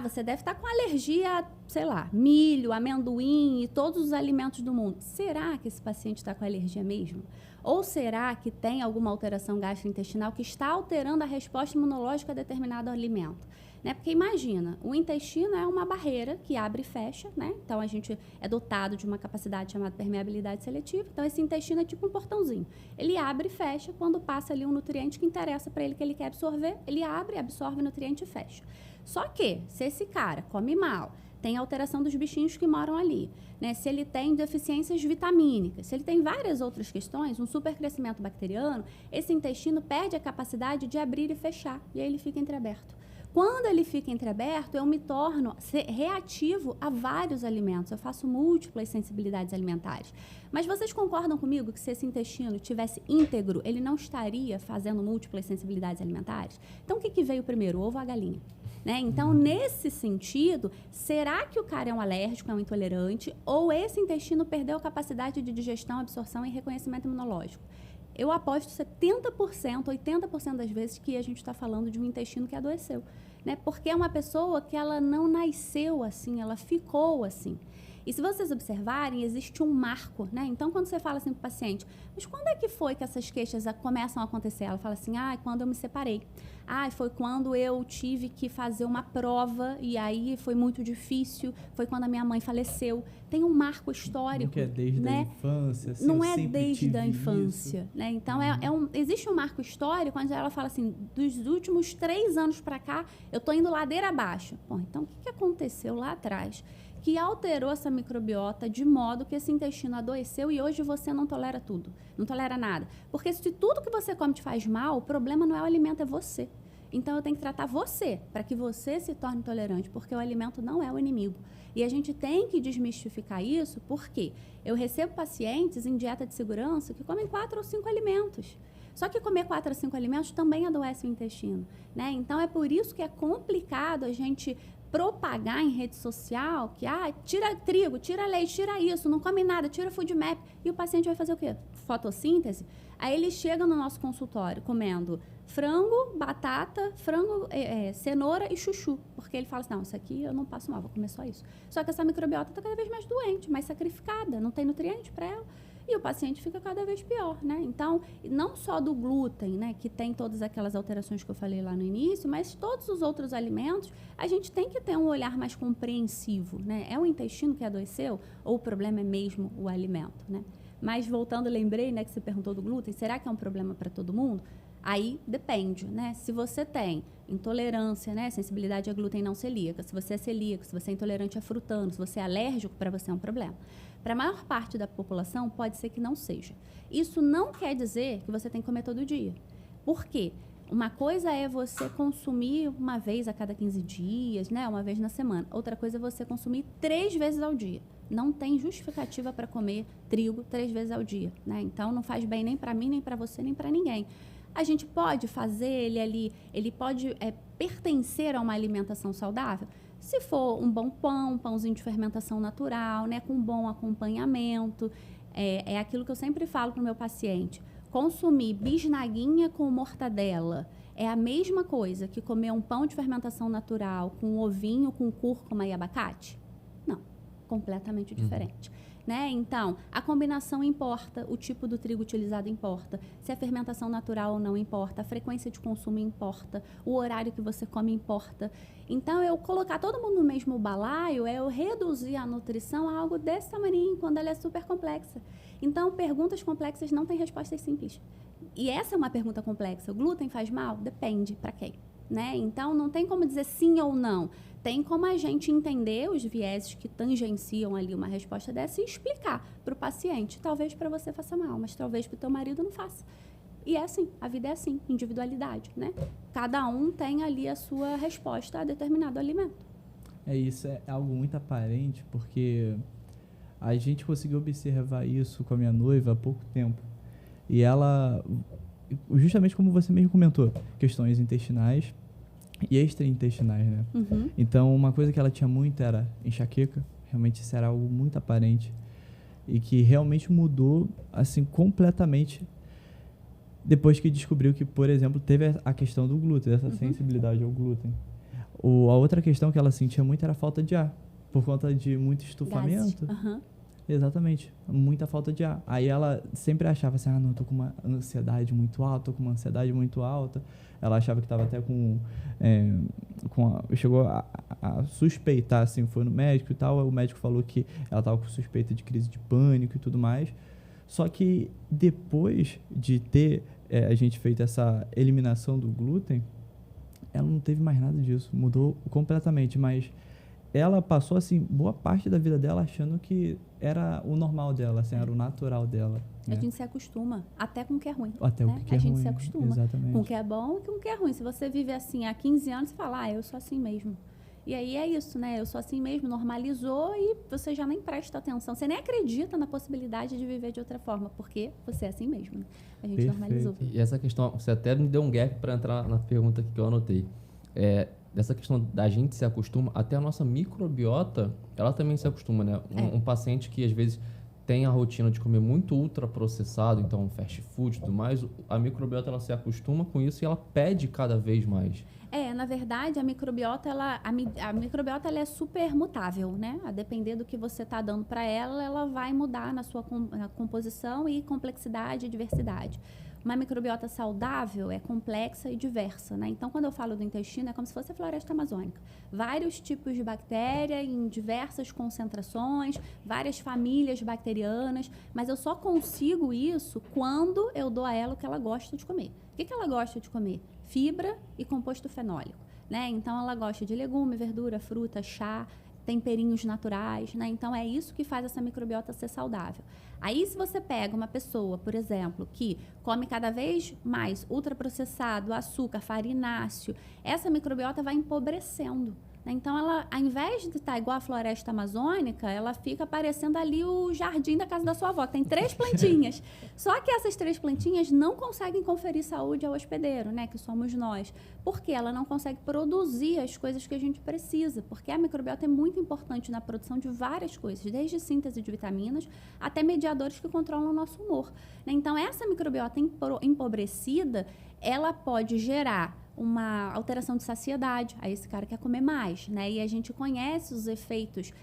você deve estar com alergia a, sei lá, milho, amendoim e todos os alimentos do mundo. Será que esse paciente está com alergia mesmo? Ou será que tem alguma alteração gastrointestinal que está alterando a resposta imunológica a determinado alimento? Né? Porque imagina, o intestino é uma barreira que abre e fecha, né? Então a gente é dotado de uma capacidade chamada permeabilidade seletiva. Então esse intestino é tipo um portãozinho. Ele abre e fecha quando passa ali um nutriente que interessa para ele, que ele quer absorver. Ele abre, absorve o nutriente e fecha. Só que, se esse cara come mal, tem alteração dos bichinhos que moram ali, né? Se ele tem deficiências vitamínicas, se ele tem várias outras questões, um supercrescimento bacteriano, esse intestino perde a capacidade de abrir e fechar, e aí ele fica entreaberto. Quando ele fica entreaberto, eu me torno reativo a vários alimentos. Eu faço múltiplas sensibilidades alimentares. Mas vocês concordam comigo que se esse intestino tivesse íntegro, ele não estaria fazendo múltiplas sensibilidades alimentares? Então, o que veio primeiro, o ovo ou a galinha? Né? Então, nesse sentido, será que o cara é um alérgico, é um intolerante, ou esse intestino perdeu a capacidade de digestão, absorção e reconhecimento imunológico? Eu aposto 70%, 80% das vezes que a gente está falando de um intestino que adoeceu, né? Porque é uma pessoa que ela não nasceu assim, ela ficou assim. E se vocês observarem, existe um marco, né? Então, quando você fala assim para o paciente, mas quando é que foi que essas queixas começam a acontecer? Ela fala assim, quando eu me separei. Foi quando eu tive que fazer uma prova e aí foi muito difícil, foi quando a minha mãe faleceu. Tem um marco histórico. Não que é desde a infância, assim, não eu é sempre desde tive a infância, isso. né? Então, existe um marco histórico onde ela fala assim, dos últimos 3 anos para cá, eu tô indo ladeira abaixo. Bom, então, o que aconteceu lá atrás? Que alterou essa microbiota de modo que esse intestino adoeceu e hoje você não tolera tudo, não tolera nada. Porque se tudo que você come te faz mal, o problema não é o alimento, é você. Então, eu tenho que tratar você, para que você se torne intolerante, porque o alimento não é o inimigo. E a gente tem que desmistificar isso, porque eu recebo pacientes em dieta de segurança que comem 4 ou 5 alimentos. Só que comer 4 ou 5 alimentos também adoece o intestino, né? Então, é por isso que é complicado a gente propagar em rede social que, tira trigo, tira leite, tira isso, não come nada, tira food map. E o paciente vai fazer o quê? Fotossíntese. Aí ele chega no nosso consultório comendo frango, batata, cenoura e chuchu. Porque ele fala assim, não, isso aqui eu não passo mal, vou comer só isso. Só que essa microbiota está cada vez mais doente, mais sacrificada, não tem nutriente para ela. E o paciente fica cada vez pior, né? Então, não só do glúten, né, que tem todas aquelas alterações que eu falei lá no início, mas todos os outros alimentos, a gente tem que ter um olhar mais compreensivo, né? É o intestino que adoeceu ou o problema é mesmo o alimento, né? Mas voltando, lembrei, né, que você perguntou do glúten, será que é um problema para todo mundo? Aí depende, né? Se você tem intolerância, né, sensibilidade a glúten não celíaca, se você é celíaco, se você é intolerante a frutano, se você é alérgico, para você é um problema. Para a maior parte da população, pode ser que não seja. Isso não quer dizer que você tem que comer todo dia. Por quê? Uma coisa é você consumir uma vez a cada 15 dias, né, uma vez na semana. Outra coisa é você consumir 3 vezes ao dia. Não tem justificativa para comer trigo 3 vezes ao dia, né? Então, não faz bem nem para mim, nem para você, nem para ninguém. A gente pode fazer ele pode pertencer a uma alimentação saudável? Se for um bom pãozinho de fermentação natural, né, com um bom acompanhamento, é aquilo que eu sempre falo para o meu paciente. Consumir bisnaguinha com mortadela é a mesma coisa que comer um pão de fermentação natural com ovinho, com cúrcuma e abacate? Não, completamente diferente. Né? Então, a combinação importa, o tipo do trigo utilizado importa, se é fermentação natural ou não importa, a frequência de consumo importa, o horário que você come importa. Então, eu colocar todo mundo no mesmo balaio é eu reduzir a nutrição a algo desse tamanho, quando ela é super complexa. Então, perguntas complexas não têm respostas simples. E essa é uma pergunta complexa. O glúten faz mal? Depende. Para quem? Né? Então, não tem como dizer sim ou não. Tem como a gente entender os vieses que tangenciam ali uma resposta dessa e explicar para o paciente. Talvez para você faça mal, mas talvez para o teu marido não faça. E é assim, a vida é assim, individualidade, né? Cada um tem ali a sua resposta a determinado alimento. Isso é algo muito aparente, porque a gente conseguiu observar isso com a minha noiva há pouco tempo. E ela, justamente como você mesmo comentou, questões intestinais e extraintestinais, né? Uhum. Então, uma coisa que ela tinha muito era enxaqueca. Realmente isso era algo muito aparente. E que realmente mudou, assim, completamente depois que descobriu que, por exemplo, teve a questão do glúten, essa sensibilidade ao glúten. A outra questão que ela sentia muito era a falta de ar, por conta de muito estufamento. Exatamente, muita falta de ar. Aí ela sempre achava assim, não, tô com uma ansiedade muito alta, Ela achava que estava até chegou a suspeitar, assim, foi no médico e tal, o médico falou que ela estava com suspeita de crise de pânico e tudo mais. Só que depois de ter a gente feito essa eliminação do glúten, ela não teve mais nada disso, mudou completamente, mas ela passou, assim, boa parte da vida dela achando que era o normal dela, assim, era o natural dela. A gente se acostuma, até com o que é ruim. Até né? o que é ruim. A gente se acostuma Exatamente. com o que é bom e com o que é ruim. Se você vive assim há 15 anos, você fala, eu sou assim mesmo. E aí é isso, né? Eu sou assim mesmo, normalizou e você já nem presta atenção. Você nem acredita na possibilidade de viver de outra forma, porque você é assim mesmo, né? A gente normalizou. E essa questão, você até me deu um gap para entrar na pergunta que eu anotei. Dessa questão da gente se acostuma, até a nossa microbiota, ela também se acostuma, né? Um paciente que às vezes tem a rotina de comer muito ultraprocessado, então fast food e tudo mais, a microbiota ela se acostuma com isso e ela pede cada vez mais. Na verdade, a microbiota, a microbiota ela é super mutável, né? A depender do que você está dando para ela, ela vai mudar na sua composição e complexidade e diversidade. Uma microbiota saudável é complexa e diversa, né? Então, quando eu falo do intestino, é como se fosse a floresta amazônica. Vários tipos de bactéria em diversas concentrações, várias famílias bacterianas, mas eu só consigo isso quando eu dou a ela o que ela gosta de comer. O que ela gosta de comer? Fibra e composto fenólico, né? Então, ela gosta de legume, verdura, fruta, chá, temperinhos naturais, né? Então, é isso que faz essa microbiota ser saudável. Aí, se você pega uma pessoa, por exemplo, que come cada vez mais ultraprocessado, açúcar, farináceo, essa microbiota vai empobrecendo, né? Então, ela, ao invés de estar igual a floresta amazônica, ela fica parecendo ali o jardim da casa da sua avó. Tem 3 plantinhas. Só que essas 3 plantinhas não conseguem conferir saúde ao hospedeiro, né? Que somos nós. Porque ela não consegue produzir as coisas que a gente precisa. Porque a microbiota é muito importante na produção de várias coisas, desde síntese de vitaminas até mediadores que controlam o nosso humor, né? Então, essa microbiota empobrecida, ela pode gerar uma alteração de saciedade, aí esse cara quer comer mais, né? E a gente conhece os efeitos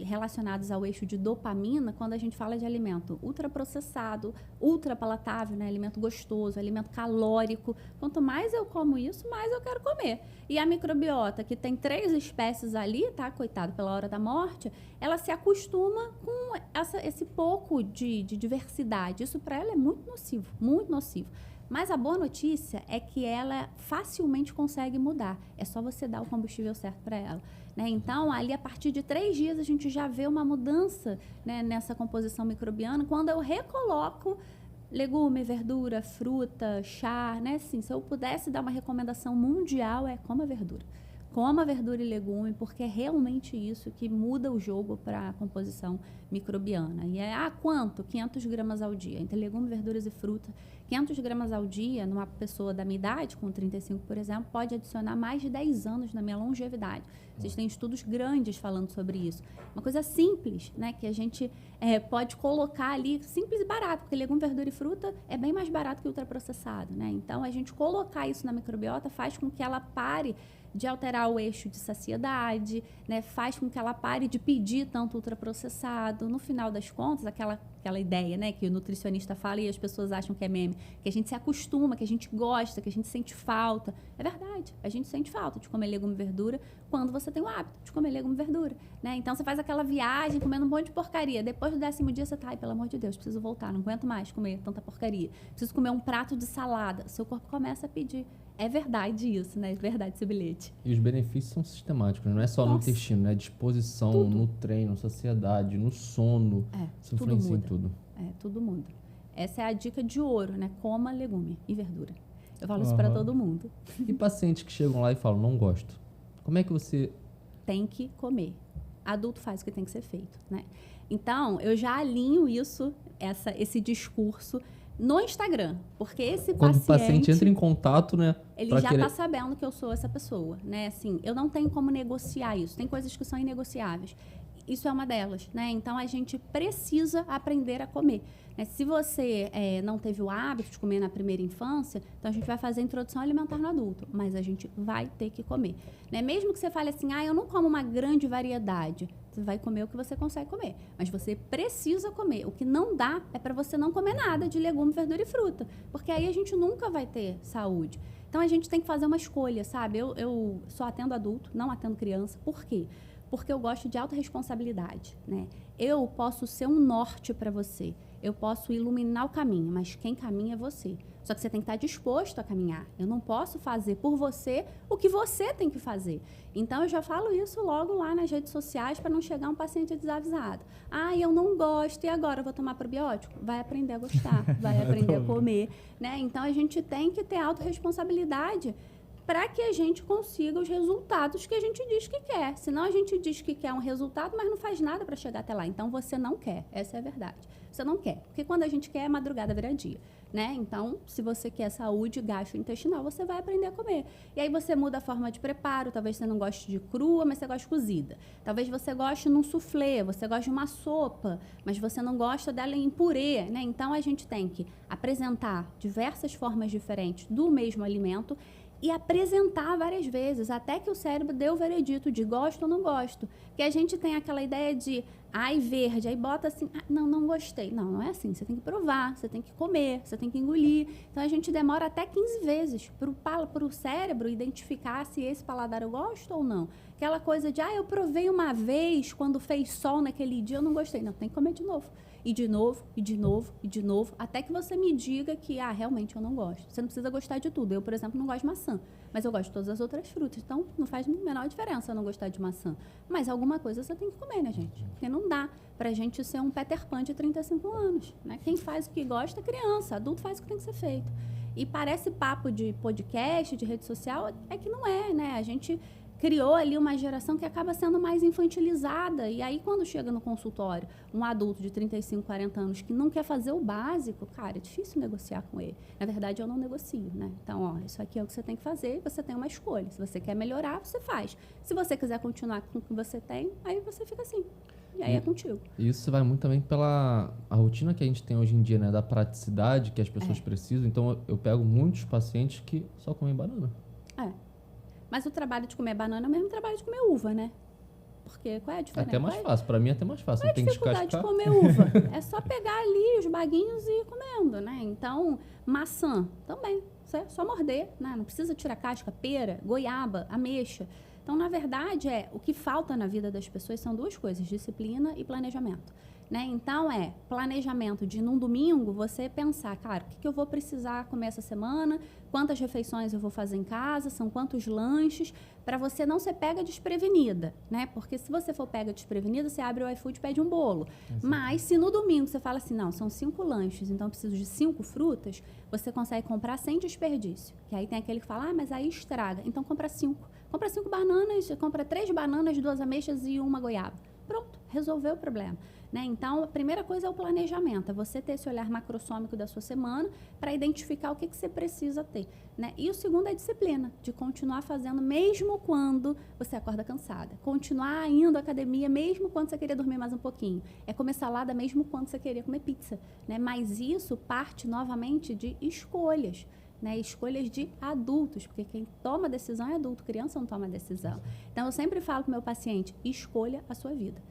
relacionados ao eixo de dopamina quando a gente fala de alimento ultraprocessado, ultrapalatável, né? Alimento gostoso, alimento calórico. Quanto mais eu como isso, mais eu quero comer. E a microbiota, que tem 3 espécies ali, tá? Coitado, pela hora da morte, ela se acostuma com esse pouco de diversidade. Isso para ela é muito nocivo, muito nocivo. Mas a boa notícia é que ela facilmente consegue mudar. É só você dar o combustível certo para ela, né? Então, ali, a partir de 3 dias, a gente já vê uma mudança, né, nessa composição microbiana. Quando eu recoloco legume, verdura, fruta, chá, né? Assim, se eu pudesse dar uma recomendação mundial, é coma verdura. Coma verdura e legume, porque é realmente isso que muda o jogo para a composição microbiana. E quanto? 500 gramas ao dia. Entre legumes, verduras e fruta, 500 gramas ao dia, numa pessoa da minha idade, com 35, por exemplo, pode adicionar mais de 10 anos na minha longevidade. Existem estudos grandes falando sobre isso. Uma coisa simples, né, que a gente pode colocar ali, simples e barato, porque legume, verdura e fruta é bem mais barato que ultraprocessado, né? Então, a gente colocar isso na microbiota faz com que ela pare de alterar o eixo de saciedade, né? Faz com que ela pare de pedir tanto ultraprocessado. No final das contas, aquela ideia, né, que o nutricionista fala e as pessoas acham que é meme, que a gente se acostuma, que a gente gosta, que a gente sente falta. É verdade, a gente sente falta de comer legume e verdura quando você tem o hábito de comer legume e verdura, né? Então, você faz aquela viagem comendo um monte de porcaria. Depois do 10º dia, você tá, pelo amor de Deus, preciso voltar, não aguento mais comer tanta porcaria. Preciso comer um prato de salada. Seu corpo começa a pedir. É verdade isso, né? É verdade esse bilhete. E os benefícios são sistemáticos, não é só no intestino, né? Disposição, tudo. No treino, saciedade, no sono. Isso influencia em tudo. Tudo muda. Essa é a dica de ouro, né? Coma legume e verdura. Eu falo isso para todo mundo. E pacientes que chegam lá e falam, não gosto. Como é que você... Tem que comer. Adulto faz o que tem que ser feito, né? Então, eu já alinho esse discurso no Instagram, porque esse Quando o paciente entra em contato, né? Ele já está sabendo que eu sou essa pessoa, né? Assim, eu não tenho como negociar isso. Tem coisas que são inegociáveis. Isso é uma delas, né? Então, a gente precisa aprender a comer, né? Se você não teve o hábito de comer na primeira infância, então a gente vai fazer a introdução alimentar no adulto, mas a gente vai ter que comer, né? Mesmo que você fale assim, eu não como uma grande variedade, você vai comer o que você consegue comer, mas você precisa comer. O que não dá é para você não comer nada de legume, verdura e fruta, porque aí a gente nunca vai ter saúde. Então, a gente tem que fazer uma escolha, sabe? Eu só atendo adulto, não atendo criança. Por quê? Porque eu gosto de autorresponsabilidade, né? Eu posso ser um norte para você, eu posso iluminar o caminho, mas quem caminha é você. Só que você tem que estar disposto a caminhar. Eu não posso fazer por você o que você tem que fazer. Então, eu já falo isso logo lá nas redes sociais para não chegar um paciente desavisado. Eu não gosto, e agora eu vou tomar probiótico? Vai aprender a gostar, vai aprender a comer, né? Então, a gente tem que ter autorresponsabilidade para que a gente consiga os resultados que a gente diz que quer. Senão a gente diz que quer um resultado, mas não faz nada para chegar até lá. Então, você não quer. Essa é a verdade. Você não quer. Porque quando a gente quer, a madrugada vira dia, né? Então, se você quer saúde gastrointestinal, você vai aprender a comer. E aí você muda a forma de preparo. Talvez você não goste de crua, mas você gosta de cozida. Talvez você goste num soufflé, você gosta de uma sopa, mas você não gosta dela em purê, né? Então, a gente tem que apresentar diversas formas diferentes do mesmo alimento e apresentar várias vezes, até que o cérebro dê o veredito de gosto ou não gosto. Porque a gente tem aquela ideia de, ai, verde, aí bota assim, não gostei. Não, não é assim, você tem que provar, você tem que comer, você tem que engolir. Então, a gente demora até 15 vezes para o cérebro identificar se esse paladar eu gosto ou não. Aquela coisa de, eu provei uma vez, quando fez sol naquele dia, eu não gostei. Não, tem que comer de novo. E de novo, e de novo, e de novo, até que você me diga que, realmente eu não gosto. Você não precisa gostar de tudo. Eu, por exemplo, não gosto de maçã, mas eu gosto de todas as outras frutas. Então, não faz a menor diferença eu não gostar de maçã. Mas alguma coisa você tem que comer, né, gente? Porque não dá pra gente ser um Peter Pan de 35 anos, né? Quem faz o que gosta é criança, adulto faz o que tem que ser feito. E parece papo de podcast, de rede social, é que não é, né? A gente criou ali uma geração que acaba sendo mais infantilizada. E aí, quando chega no consultório, um adulto de 35, 40 anos que não quer fazer o básico, cara, é difícil negociar com ele. Na verdade, eu não negocio, né? Então, isso aqui é o que você tem que fazer, você tem uma escolha. Se você quer melhorar, você faz. Se você quiser continuar com o que você tem, aí você fica assim. E aí é contigo. Isso vai muito também pela a rotina que a gente tem hoje em dia, né? Da praticidade que as pessoas precisam. Então, eu pego muitos pacientes que só comem banana. Mas o trabalho de comer banana é o mesmo trabalho de comer uva, né? Porque qual é a diferença? Até mais fácil. Pra mim é até mais fácil. Qual é a Não tem que dificuldade de descascar. comer uva? É só pegar ali os baguinhos e ir comendo, né? Então, maçã também. É só morder, né? Não precisa tirar casca, pera, goiaba, ameixa. Então, na verdade, o que falta na vida das pessoas são duas coisas, disciplina e planejamento. Né? Então, planejamento de, num domingo, você pensar, cara, o que eu vou precisar comer essa semana, quantas refeições eu vou fazer em casa, são quantos lanches, para você não ser pega desprevenida, né? Porque se você for pega desprevenida, você abre o iFood e pede um bolo. Mas, se no domingo você fala assim, não, são 5 lanches, então eu preciso de 5 frutas, você consegue comprar sem desperdício. Que aí tem aquele que fala, mas aí estraga. Então, compra 5. Compra 5 bananas, compra 3 bananas, 2 ameixas e 1 goiaba. Pronto, resolveu o problema. Né? Então, a primeira coisa é o planejamento, é você ter esse olhar macrossômico da sua semana para identificar o que você precisa ter. Né? E o segundo é a disciplina, de continuar fazendo mesmo quando você acorda cansada. Continuar indo à academia mesmo quando você queria dormir mais um pouquinho. É comer salada mesmo quando você queria comer pizza. Né? Mas isso parte novamente de escolhas. Né, escolhas de adultos, porque quem toma decisão é adulto, criança não toma decisão. Então, eu sempre falo para o meu paciente, escolha a sua vida.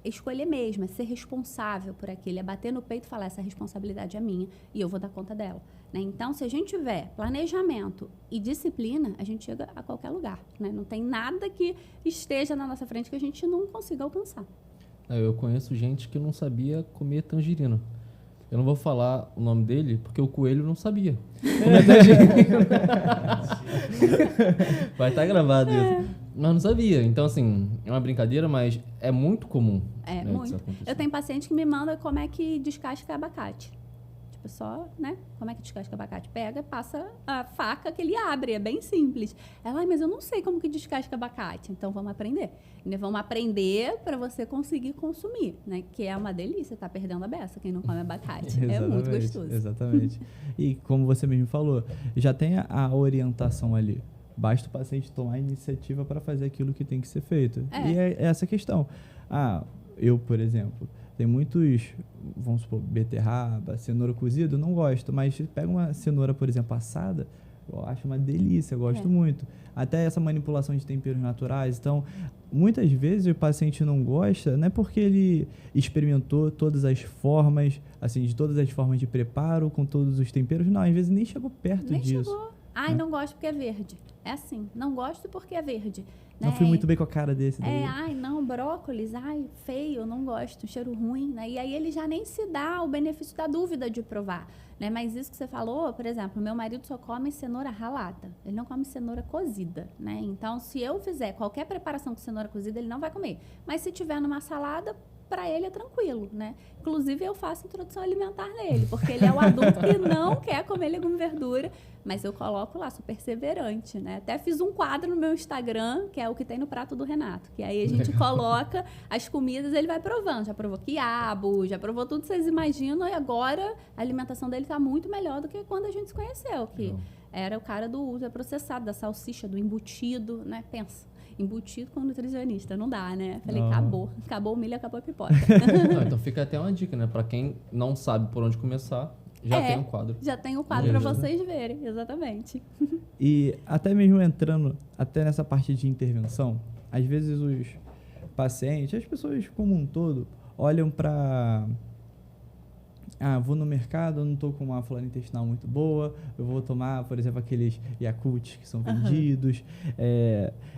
Escolher mesmo, é ser responsável por aquilo, é bater no peito e falar, essa responsabilidade é minha e eu vou dar conta dela. Né? Então, se a gente tiver planejamento e disciplina, a gente chega a qualquer lugar. Né? Não tem nada que esteja na nossa frente que a gente não consiga alcançar. Eu conheço gente que não sabia comer tangerina. Eu não vou falar o nome dele, porque o coelho não sabia comer tangerina. Vai estar gravado isso. Mas não sabia. Então, assim, é uma brincadeira, mas é muito comum. É, né, muito. Eu tenho paciente que me manda como é que descasca abacate. Tipo, só, né? Como é que descasca abacate? Pega, passa a faca que ele abre. É bem simples. Ela, mas eu não sei como que descasca abacate. Então, vamos aprender. E vamos aprender para você conseguir consumir, né? Que é uma delícia, tá perdendo a beça quem não come abacate. É muito gostoso. Exatamente. E como você mesmo falou, já tem a orientação ali. Basta o paciente tomar a iniciativa para fazer aquilo que tem que ser feito. E é essa questão. Eu, por exemplo, tem muitos, vamos supor, beterraba, cenoura cozida, não gosto, mas pega uma cenoura, por exemplo, assada, eu acho uma delícia, eu gosto muito. Até essa manipulação de temperos naturais. Então, muitas vezes o paciente não gosta, não é porque ele experimentou todas as formas, assim, de todas as formas de preparo, com todos os temperos, não, às vezes nem chegou perto disso. Chegou. Não gosto porque é verde. É assim, não gosto porque é verde. Não fui muito bem com a cara desse daí. Brócolis, feio, não gosto, cheiro ruim, né? E aí ele já nem se dá o benefício da dúvida de provar, né? Mas isso que você falou, por exemplo, meu marido só come cenoura ralada, ele não come cenoura cozida, né? Então, se eu fizer qualquer preparação com cenoura cozida, ele não vai comer. Mas se tiver numa salada, para ele é tranquilo, né? Inclusive, eu faço introdução alimentar nele, porque ele é o adulto que não quer comer legume e verdura, mas eu coloco lá, sou perseverante, né? Até fiz um quadro no meu Instagram, que é o que tem no prato do Renato, que aí a gente coloca as comidas, ele vai provando. Já provou quiabo, já provou tudo que vocês imaginam, e agora a alimentação dele está muito melhor do que quando a gente se conheceu, que era o cara do ultraprocessado, da salsicha, do embutido, né? Pensa. Embutido com nutricionista, não dá, né? Falei, acabou o milho, acabou a pipoca. Então fica até uma dica, né? Pra quem não sabe por onde começar, Já tem um quadro. Já tem o quadro para vocês verem, exatamente. E até mesmo entrando até nessa parte de intervenção, às vezes os pacientes, as pessoas como um todo, olham para... vou no mercado, eu não estou com uma flora intestinal muito boa, eu vou tomar, por exemplo, aqueles Yakult que são vendidos,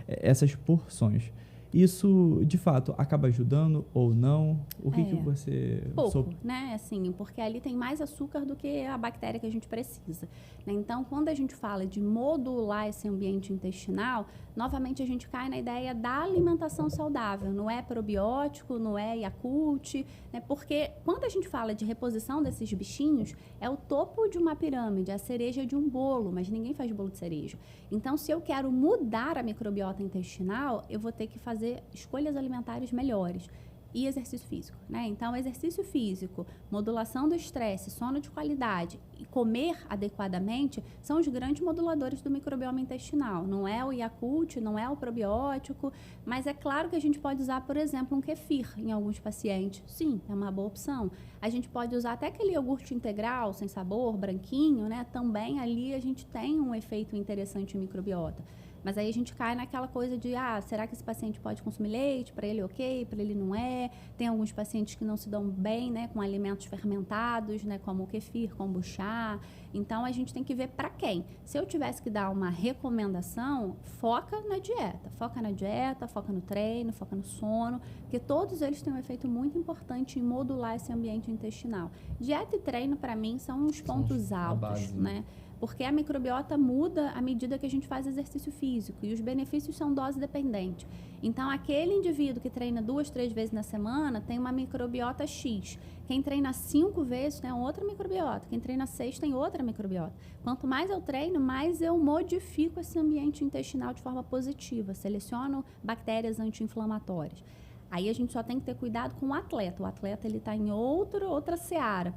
essas porções. Isso, de fato, acaba ajudando ou não? O que você... Pouco, né? Assim, porque ali tem mais açúcar do que a bactéria que a gente precisa. Né? Então, quando a gente fala de modular esse ambiente intestinal, novamente a gente cai na ideia da alimentação saudável. Não é probiótico, não é Yakult, né? Porque quando a gente fala de reposição desses bichinhos, é o topo de uma pirâmide, a cereja de um bolo, mas ninguém faz bolo de cereja. Então, se eu quero mudar a microbiota intestinal, eu vou ter que fazer escolhas alimentares melhores e exercício físico, né? Então, exercício físico, modulação do estresse, sono de qualidade e comer adequadamente são os grandes moduladores do microbioma intestinal. Não é o Yakult, não é o probiótico, mas é claro que a gente pode usar, por exemplo, um kefir em alguns pacientes. Sim, é uma boa opção. A gente pode usar até aquele iogurte integral, sem sabor, branquinho, né? Também ali a gente tem um efeito interessante em microbiota. Mas aí a gente cai naquela coisa de, será que esse paciente pode consumir leite? Para ele ok, para ele não é. Tem alguns pacientes que não se dão bem, né, com alimentos fermentados, né, como o kefir, kombucha. Então, a gente tem que ver para quem. Se eu tivesse que dar uma recomendação, foca na dieta. Foca na dieta, foca no treino, foca no sono, porque todos eles têm um efeito muito importante em modular esse ambiente intestinal. Dieta e treino, para mim, são os pontos altos, né? Porque a microbiota muda à medida que a gente faz exercício físico e os benefícios são dose dependente. Então, aquele indivíduo que treina 2, 3 vezes na semana tem uma microbiota X. Quem treina 5 vezes tem outra microbiota. Quem treina 6 tem outra microbiota. Quanto mais eu treino, mais eu modifico esse ambiente intestinal de forma positiva. Seleciono bactérias anti-inflamatórias. Aí a gente só tem que ter cuidado com o atleta. O atleta ele está em outra seara,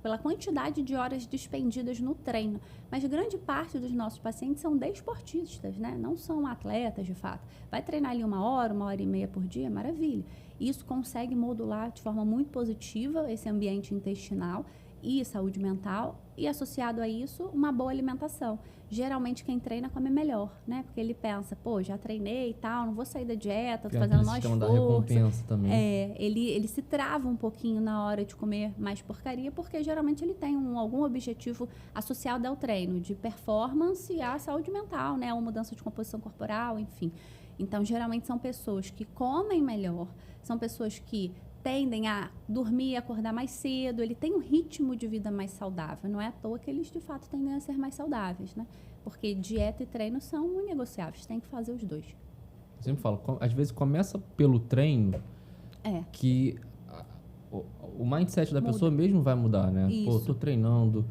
pela quantidade de horas despendidas no treino. Mas grande parte dos nossos pacientes são desportistas, né? Não são atletas, de fato. Vai treinar ali 1 hora, 1h30 por dia, maravilha. Isso consegue modular de forma muito positiva esse ambiente intestinal e saúde mental, e associado a isso, uma boa alimentação. Geralmente quem treina come melhor, né? Porque ele pensa, já treinei e tal, não vou sair da dieta, tô fazendo mais esforço. Da recompensa também. Ele se trava um pouquinho na hora de comer mais porcaria, porque geralmente ele tem algum objetivo associado ao treino, de performance e à saúde mental, né? Ou mudança de composição corporal, enfim. Então, geralmente são pessoas que comem melhor, são pessoas que tendem a dormir e acordar mais cedo, ele tem um ritmo de vida mais saudável. Não é à toa que eles, de fato, tendem a ser mais saudáveis, né? Porque dieta e treino são inegociáveis, tem que fazer os dois. Eu sempre falo, às vezes começa pelo treino que o mindset da pessoa mesmo vai mudar, né? Isso. Tô treinando,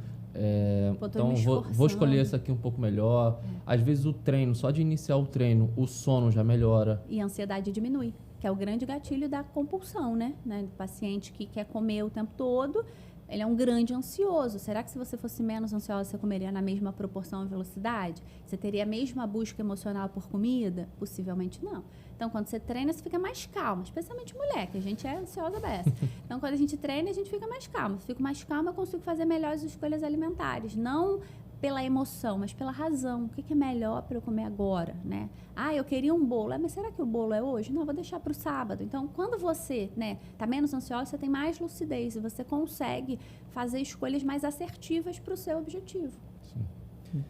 então vou escolher esse aqui um pouco melhor. Às vezes o treino, só de iniciar o treino, o sono já melhora. E a ansiedade diminui, que é o grande gatilho da compulsão, né? Do paciente que quer comer o tempo todo, ele é um grande ansioso. Será que se você fosse menos ansiosa, você comeria na mesma proporção e velocidade? Você teria a mesma busca emocional por comida? Possivelmente não. Então, quando você treina, você fica mais calma, especialmente mulher, que a gente é ansiosa dessa. Então, quando a gente treina, a gente fica mais calma. Se eu fico mais calma, eu consigo fazer melhores escolhas alimentares. Não pela emoção, mas pela razão. O que é melhor para eu comer agora, né? Eu queria um bolo. Mas será que o bolo é hoje? Não, vou deixar para o sábado. Então, quando você, tá menos ansiosa, você tem mais lucidez e você consegue fazer escolhas mais assertivas para o seu objetivo. Sim.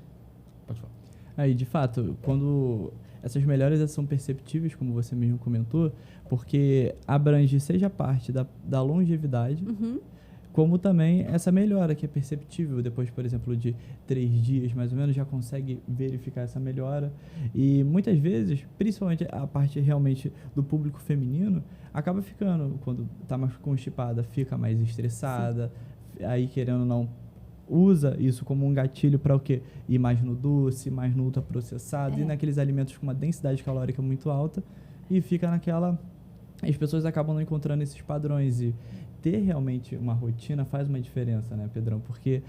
Pode falar. Aí, de fato, quando essas melhoras são perceptíveis, como você mesmo comentou, porque abrange seja a parte da longevidade, como também essa melhora que é perceptível. Depois, por exemplo, de 3 dias, mais ou menos, já consegue verificar essa melhora. E muitas vezes, principalmente a parte realmente do público feminino, acaba ficando, quando está mais constipada, fica mais estressada. Sim. Aí, querendo ou não, usa isso como um gatilho para o quê? Ir mais no doce, mais no ultraprocessado, e naqueles alimentos com uma densidade calórica muito alta, e fica naquela... As pessoas acabam não encontrando esses padrões, e ter realmente uma rotina faz uma diferença, né, Pedrão? Porque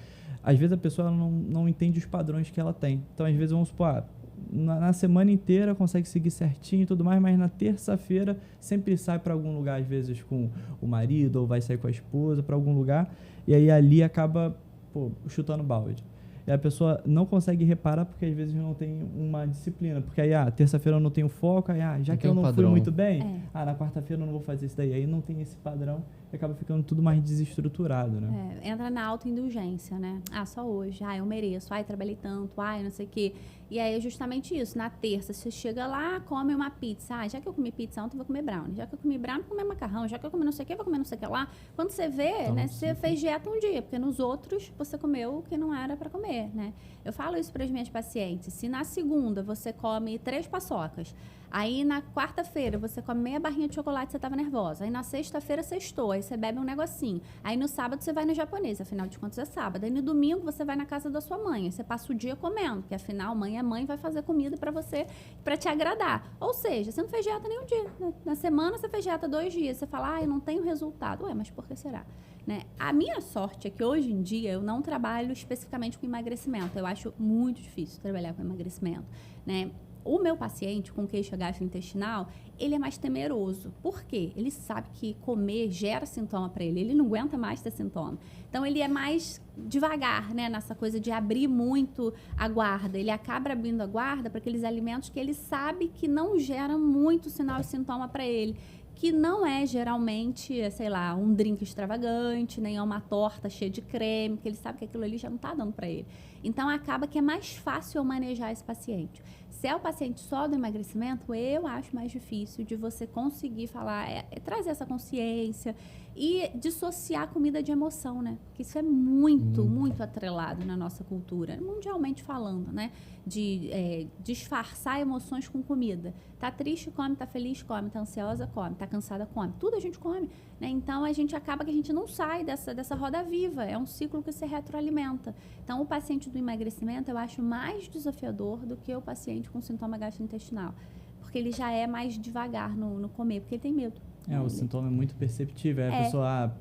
às vezes a pessoa não entende os padrões que ela tem. Então, às vezes, vamos supor, na semana inteira consegue seguir certinho e tudo mais, mas na terça-feira sempre sai para algum lugar, às vezes com o marido, ou vai sair com a esposa para algum lugar, e aí ali acaba pô, chutando balde. E a pessoa não consegue reparar porque às vezes não tem uma disciplina. Porque aí, terça-feira eu não tenho foco, aí, já que eu não fui muito bem, na quarta-feira eu não vou fazer isso daí. Aí não tem esse padrão e acaba ficando tudo mais desestruturado, né? Entra na autoindulgência, né? Só hoje. Eu mereço. Trabalhei tanto. Não sei o quê. E aí é justamente isso. Na terça, você chega lá, come uma pizza. Já que eu comi pizza ontem, eu vou comer brownie. Já que eu comi brownie, vou comer macarrão. Já que eu comi não sei o quê, vou comer não sei o que lá. Quando você vê, né? Você fez dieta um dia. Porque nos outros, você comeu o que não era para comer, né? Eu falo isso para as minhas pacientes. Se na segunda você come 3 paçocas, aí na quarta-feira você come meia barrinha de chocolate, você estava nervosa. Aí na sexta-feira sextou, aí você bebe um negocinho. Aí no sábado você vai no japonês, afinal de contas é sábado. Aí no domingo você vai na casa da sua mãe, aí você passa o dia comendo, porque afinal mãe é mãe, vai fazer comida para você, para te agradar. Ou seja, você não fez dieta nenhum dia. Né? Na semana você fez dieta 2 dias, você fala, eu não tenho resultado. Mas por que será? Né? A minha sorte é que hoje em dia eu não trabalho especificamente com emagrecimento. Eu acho muito difícil trabalhar com emagrecimento, né? O meu paciente com queixa gastrointestinal, ele é mais temeroso. Por quê? Ele sabe que comer gera sintoma para ele. Ele não aguenta mais ter sintoma. Então, ele é mais devagar, né? Nessa coisa de abrir muito a guarda. Ele acaba abrindo a guarda para aqueles alimentos que ele sabe que não geram muito sinal e sintoma para ele. Que não é geralmente, sei lá, um drink extravagante, nem é uma torta cheia de creme, que ele sabe que aquilo ali já não está dando para ele. Então, acaba que é mais fácil eu manejar esse paciente. Se é o paciente só do emagrecimento, eu acho mais difícil de você conseguir falar, trazer essa consciência e dissociar a comida de emoção, né? Porque isso é muito atrelado na nossa cultura, mundialmente falando, né? De disfarçar emoções com comida. Tá triste, come, tá feliz, come, tá ansiosa, come, tá cansada, come. Tudo a gente come, né? Então, a gente acaba que a gente não sai dessa roda viva. É um ciclo que se retroalimenta. Então, o paciente do emagrecimento, eu acho mais desafiador do que o paciente com sintoma gastrointestinal. Porque ele já é mais devagar no comer, porque ele tem medo. O sintoma é muito perceptível. A pessoa,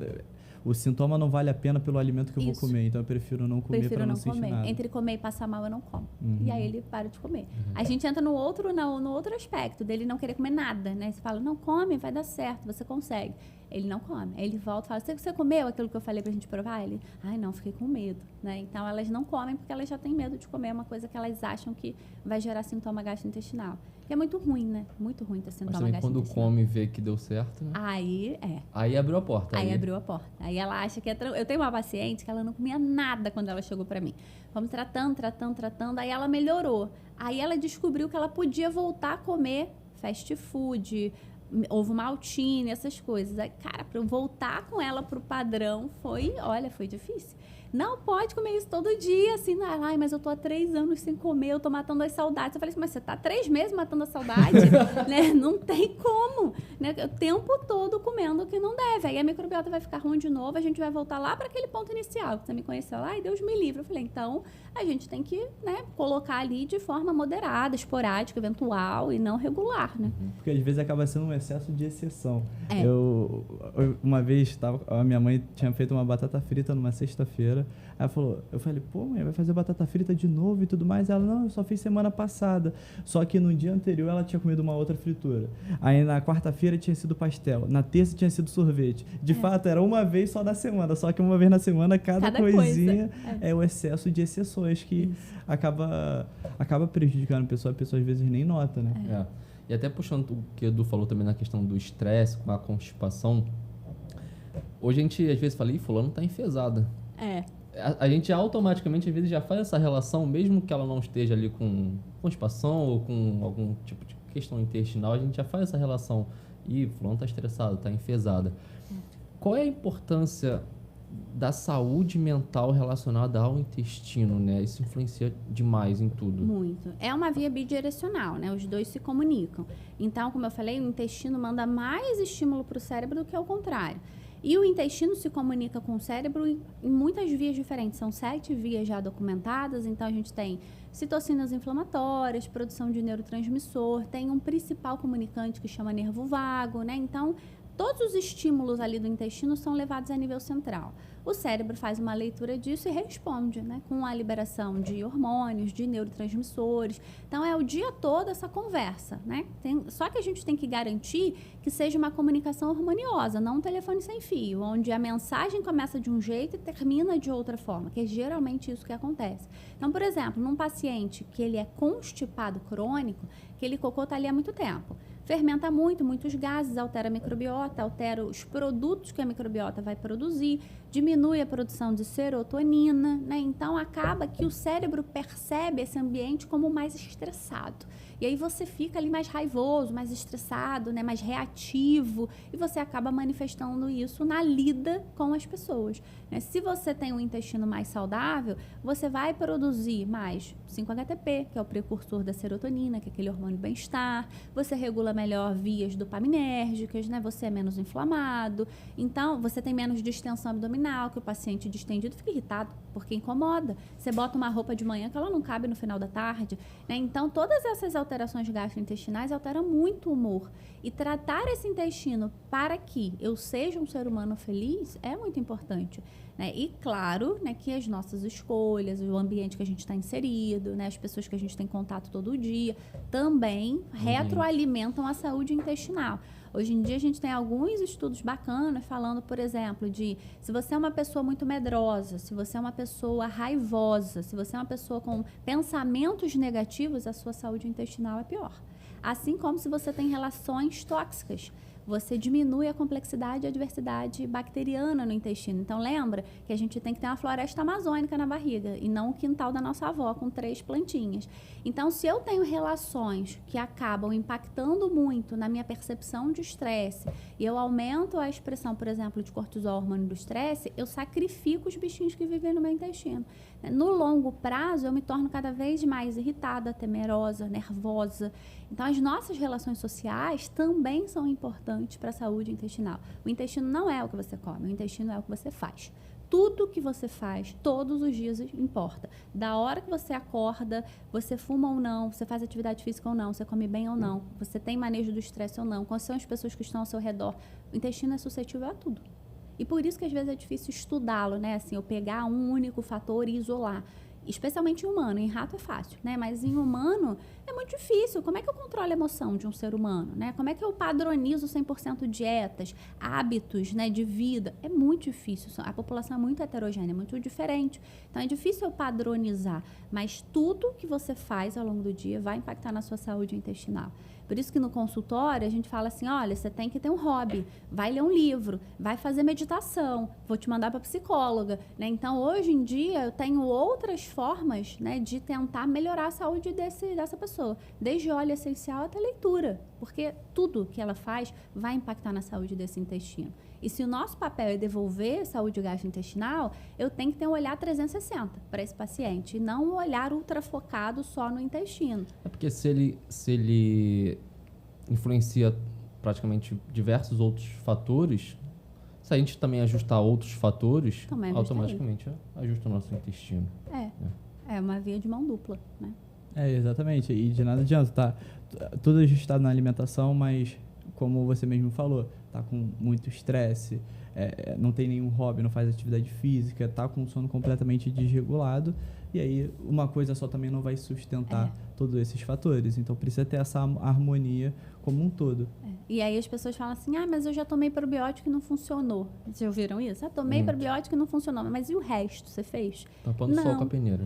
o sintoma não vale a pena pelo alimento que eu vou comer, então eu prefiro não comer para não sentir nada. Entre comer e passar mal, eu não como. E aí ele para de comer. A gente entra no outro aspecto dele não querer comer nada, né? Você fala, não come, vai dar certo, você consegue. Ele não come. Aí ele volta e fala, você comeu aquilo que eu falei pra gente provar? Ele, não, fiquei com medo, né? Então, elas não comem porque elas já têm medo de comer uma coisa que elas acham que vai gerar sintoma gastrointestinal. Que é muito ruim, né? Muito ruim ter sintoma gastrointestinal. Mas também quando come e vê que deu certo, né? Aí abriu a porta. Aí abriu a porta. Aí ela acha que Eu tenho uma paciente que ela não comia nada quando ela chegou pra mim. Fomos tratando, aí ela melhorou. Aí ela descobriu que ela podia voltar a comer fast food, ovo maltine, essas coisas. Aí, cara, para eu voltar com ela pro padrão foi difícil. Não pode comer isso todo dia, assim, mas eu tô há 3 anos sem comer, eu tô matando as saudades. Eu falei assim, mas você tá 3 meses matando a saudade? Né? Não tem como, né? O tempo todo comendo o que não deve. Aí a microbiota vai ficar ruim de novo, a gente vai voltar lá para aquele ponto inicial, que você me conheceu lá, e Deus me livre. Eu falei, então, a gente tem que, né, colocar ali de forma moderada, esporádica, eventual e não regular, né? Porque às vezes acaba sendo um excesso de exceção. Eu uma vez, a minha mãe tinha feito uma batata frita numa sexta-feira. Aí eu falei, pô, mãe, vai fazer batata frita de novo e tudo mais? Ela, não, eu só fiz semana passada. Só que no dia anterior ela tinha comido uma outra fritura. Aí na quarta-feira tinha sido pastel. Na terça tinha sido sorvete. De fato, era uma vez só na semana. Só que uma vez na semana, cada coisinha é o excesso de exceções que acaba prejudicando a pessoa às vezes nem nota, né? E até puxando o que o Edu falou também na questão do estresse, com a constipação. Hoje a gente às vezes fala, fulano tá enfesada. A gente automaticamente, às vezes, já faz essa relação, mesmo que ela não esteja ali com constipação ou com algum tipo de questão intestinal, a gente já faz essa relação. Fulano tá estressado, tá enfesada. Qual é a importância da saúde mental relacionada ao intestino, né? Isso influencia demais em tudo. Muito. É uma via bidirecional, né? Os dois se comunicam. Então, como eu falei, o intestino manda mais estímulo para o cérebro do que ao contrário. E o intestino se comunica com o cérebro em muitas vias diferentes. São 7 vias já documentadas. Então, a gente tem citocinas inflamatórias, produção de neurotransmissor, tem um principal comunicante que chama nervo vago, né? Então, Todos os estímulos ali do intestino são levados a nível central. O cérebro faz uma leitura disso e responde, né, com a liberação de hormônios, de neurotransmissores. Então, é o dia todo essa conversa, né? Só que a gente tem que garantir que seja uma comunicação harmoniosa, não um telefone sem fio, onde a mensagem começa de um jeito e termina de outra forma, que é geralmente isso que acontece. Então, por exemplo, num paciente que ele é constipado crônico, aquele cocô está ali há muito tempo. Fermenta muito, muitos gases, altera a microbiota, altera os produtos que a microbiota vai produzir, diminui a produção de serotonina, né? Então, acaba que o cérebro percebe esse ambiente como mais estressado. E aí você fica ali mais raivoso, mais estressado, né? Mais reativo, e você acaba manifestando isso na lida com as pessoas, né? Se você tem um intestino mais saudável, você vai produzir mais 5-HTP, que é o precursor da serotonina, que é aquele hormônio do bem-estar. Você regula melhor vias dopaminérgicas, né? Você é menos inflamado. Então, você tem menos distensão abdominal, que o paciente distendido fica irritado, porque incomoda. Você bota uma roupa de manhã que ela não cabe no final da tarde, né? Então, todas essas alterações gastrointestinais alteram muito o humor. E tratar esse intestino para que eu seja um ser humano feliz é muito importante, né? E claro, né, que as nossas escolhas, o ambiente que a gente está inserido, né, as pessoas que a gente tem contato todo dia, também retroalimentam a saúde intestinal. Hoje em dia a gente tem alguns estudos bacanas falando, por exemplo, de se você é uma pessoa muito medrosa, se você é uma pessoa raivosa, se você é uma pessoa com pensamentos negativos, a sua saúde intestinal é pior. Assim como se você tem relações tóxicas. Você diminui a complexidade e a diversidade bacteriana no intestino. Então, lembra que a gente tem que ter uma floresta amazônica na barriga e não o quintal da nossa avó com 3 plantinhas. Então, se eu tenho relações que acabam impactando muito na minha percepção de estresse e eu aumento a expressão, por exemplo, de cortisol, hormônio do estresse, eu sacrifico os bichinhos que vivem no meu intestino. No longo prazo, eu me torno cada vez mais irritada, temerosa, nervosa. Então, as nossas relações sociais também são importantes para a saúde intestinal. O intestino não é o que você come, o intestino é o que você faz. Tudo que você faz, todos os dias, importa. Da hora que você acorda, você fuma ou não, você faz atividade física ou não, você come bem ou não, você tem manejo do estresse ou não, quais são as pessoas que estão ao seu redor. O intestino é suscetível a tudo. E por isso que às vezes é difícil estudá-lo, né? Assim, eu pegar um único fator e isolar. Especialmente em humano. Em rato é fácil, né? Mas em humano é muito difícil. Como é que eu controlo a emoção de um ser humano, né? Como é que eu padronizo 100% dietas, hábitos, né, de vida? É muito difícil. A população é muito heterogênea, muito diferente. Então é difícil eu padronizar. Mas tudo que você faz ao longo do dia vai impactar na sua saúde intestinal. Por isso que no consultório a gente fala assim, olha, você tem que ter um hobby, vai ler um livro, vai fazer meditação, vou te mandar para psicóloga, né? Então, hoje em dia, eu tenho outras formas, né, de tentar melhorar a saúde dessa pessoa, desde óleo essencial até leitura, porque tudo que ela faz vai impactar na saúde desse intestino. E se o nosso papel é devolver saúde gastrointestinal, eu tenho que ter um olhar 360 para esse paciente, e não um olhar ultra focado só no intestino. É porque se ele influencia praticamente diversos outros fatores, se a gente também ajustar outros fatores, também automaticamente ajusta o nosso intestino. É uma via de mão dupla, né? Exatamente. E de nada adianta, tá tudo ajustado na alimentação, mas como você mesmo falou, tá com muito estresse, não tem nenhum hobby, não faz atividade física, tá com o sono completamente desregulado, e aí uma coisa só também não vai sustentar todos esses fatores. Então precisa ter essa harmonia como um todo. E aí as pessoas falam assim, mas eu já tomei probiótico e não funcionou. Vocês já ouviram isso? Tomei probiótico e não funcionou. Mas e o resto? Você fez? Tampando sol com a peneira.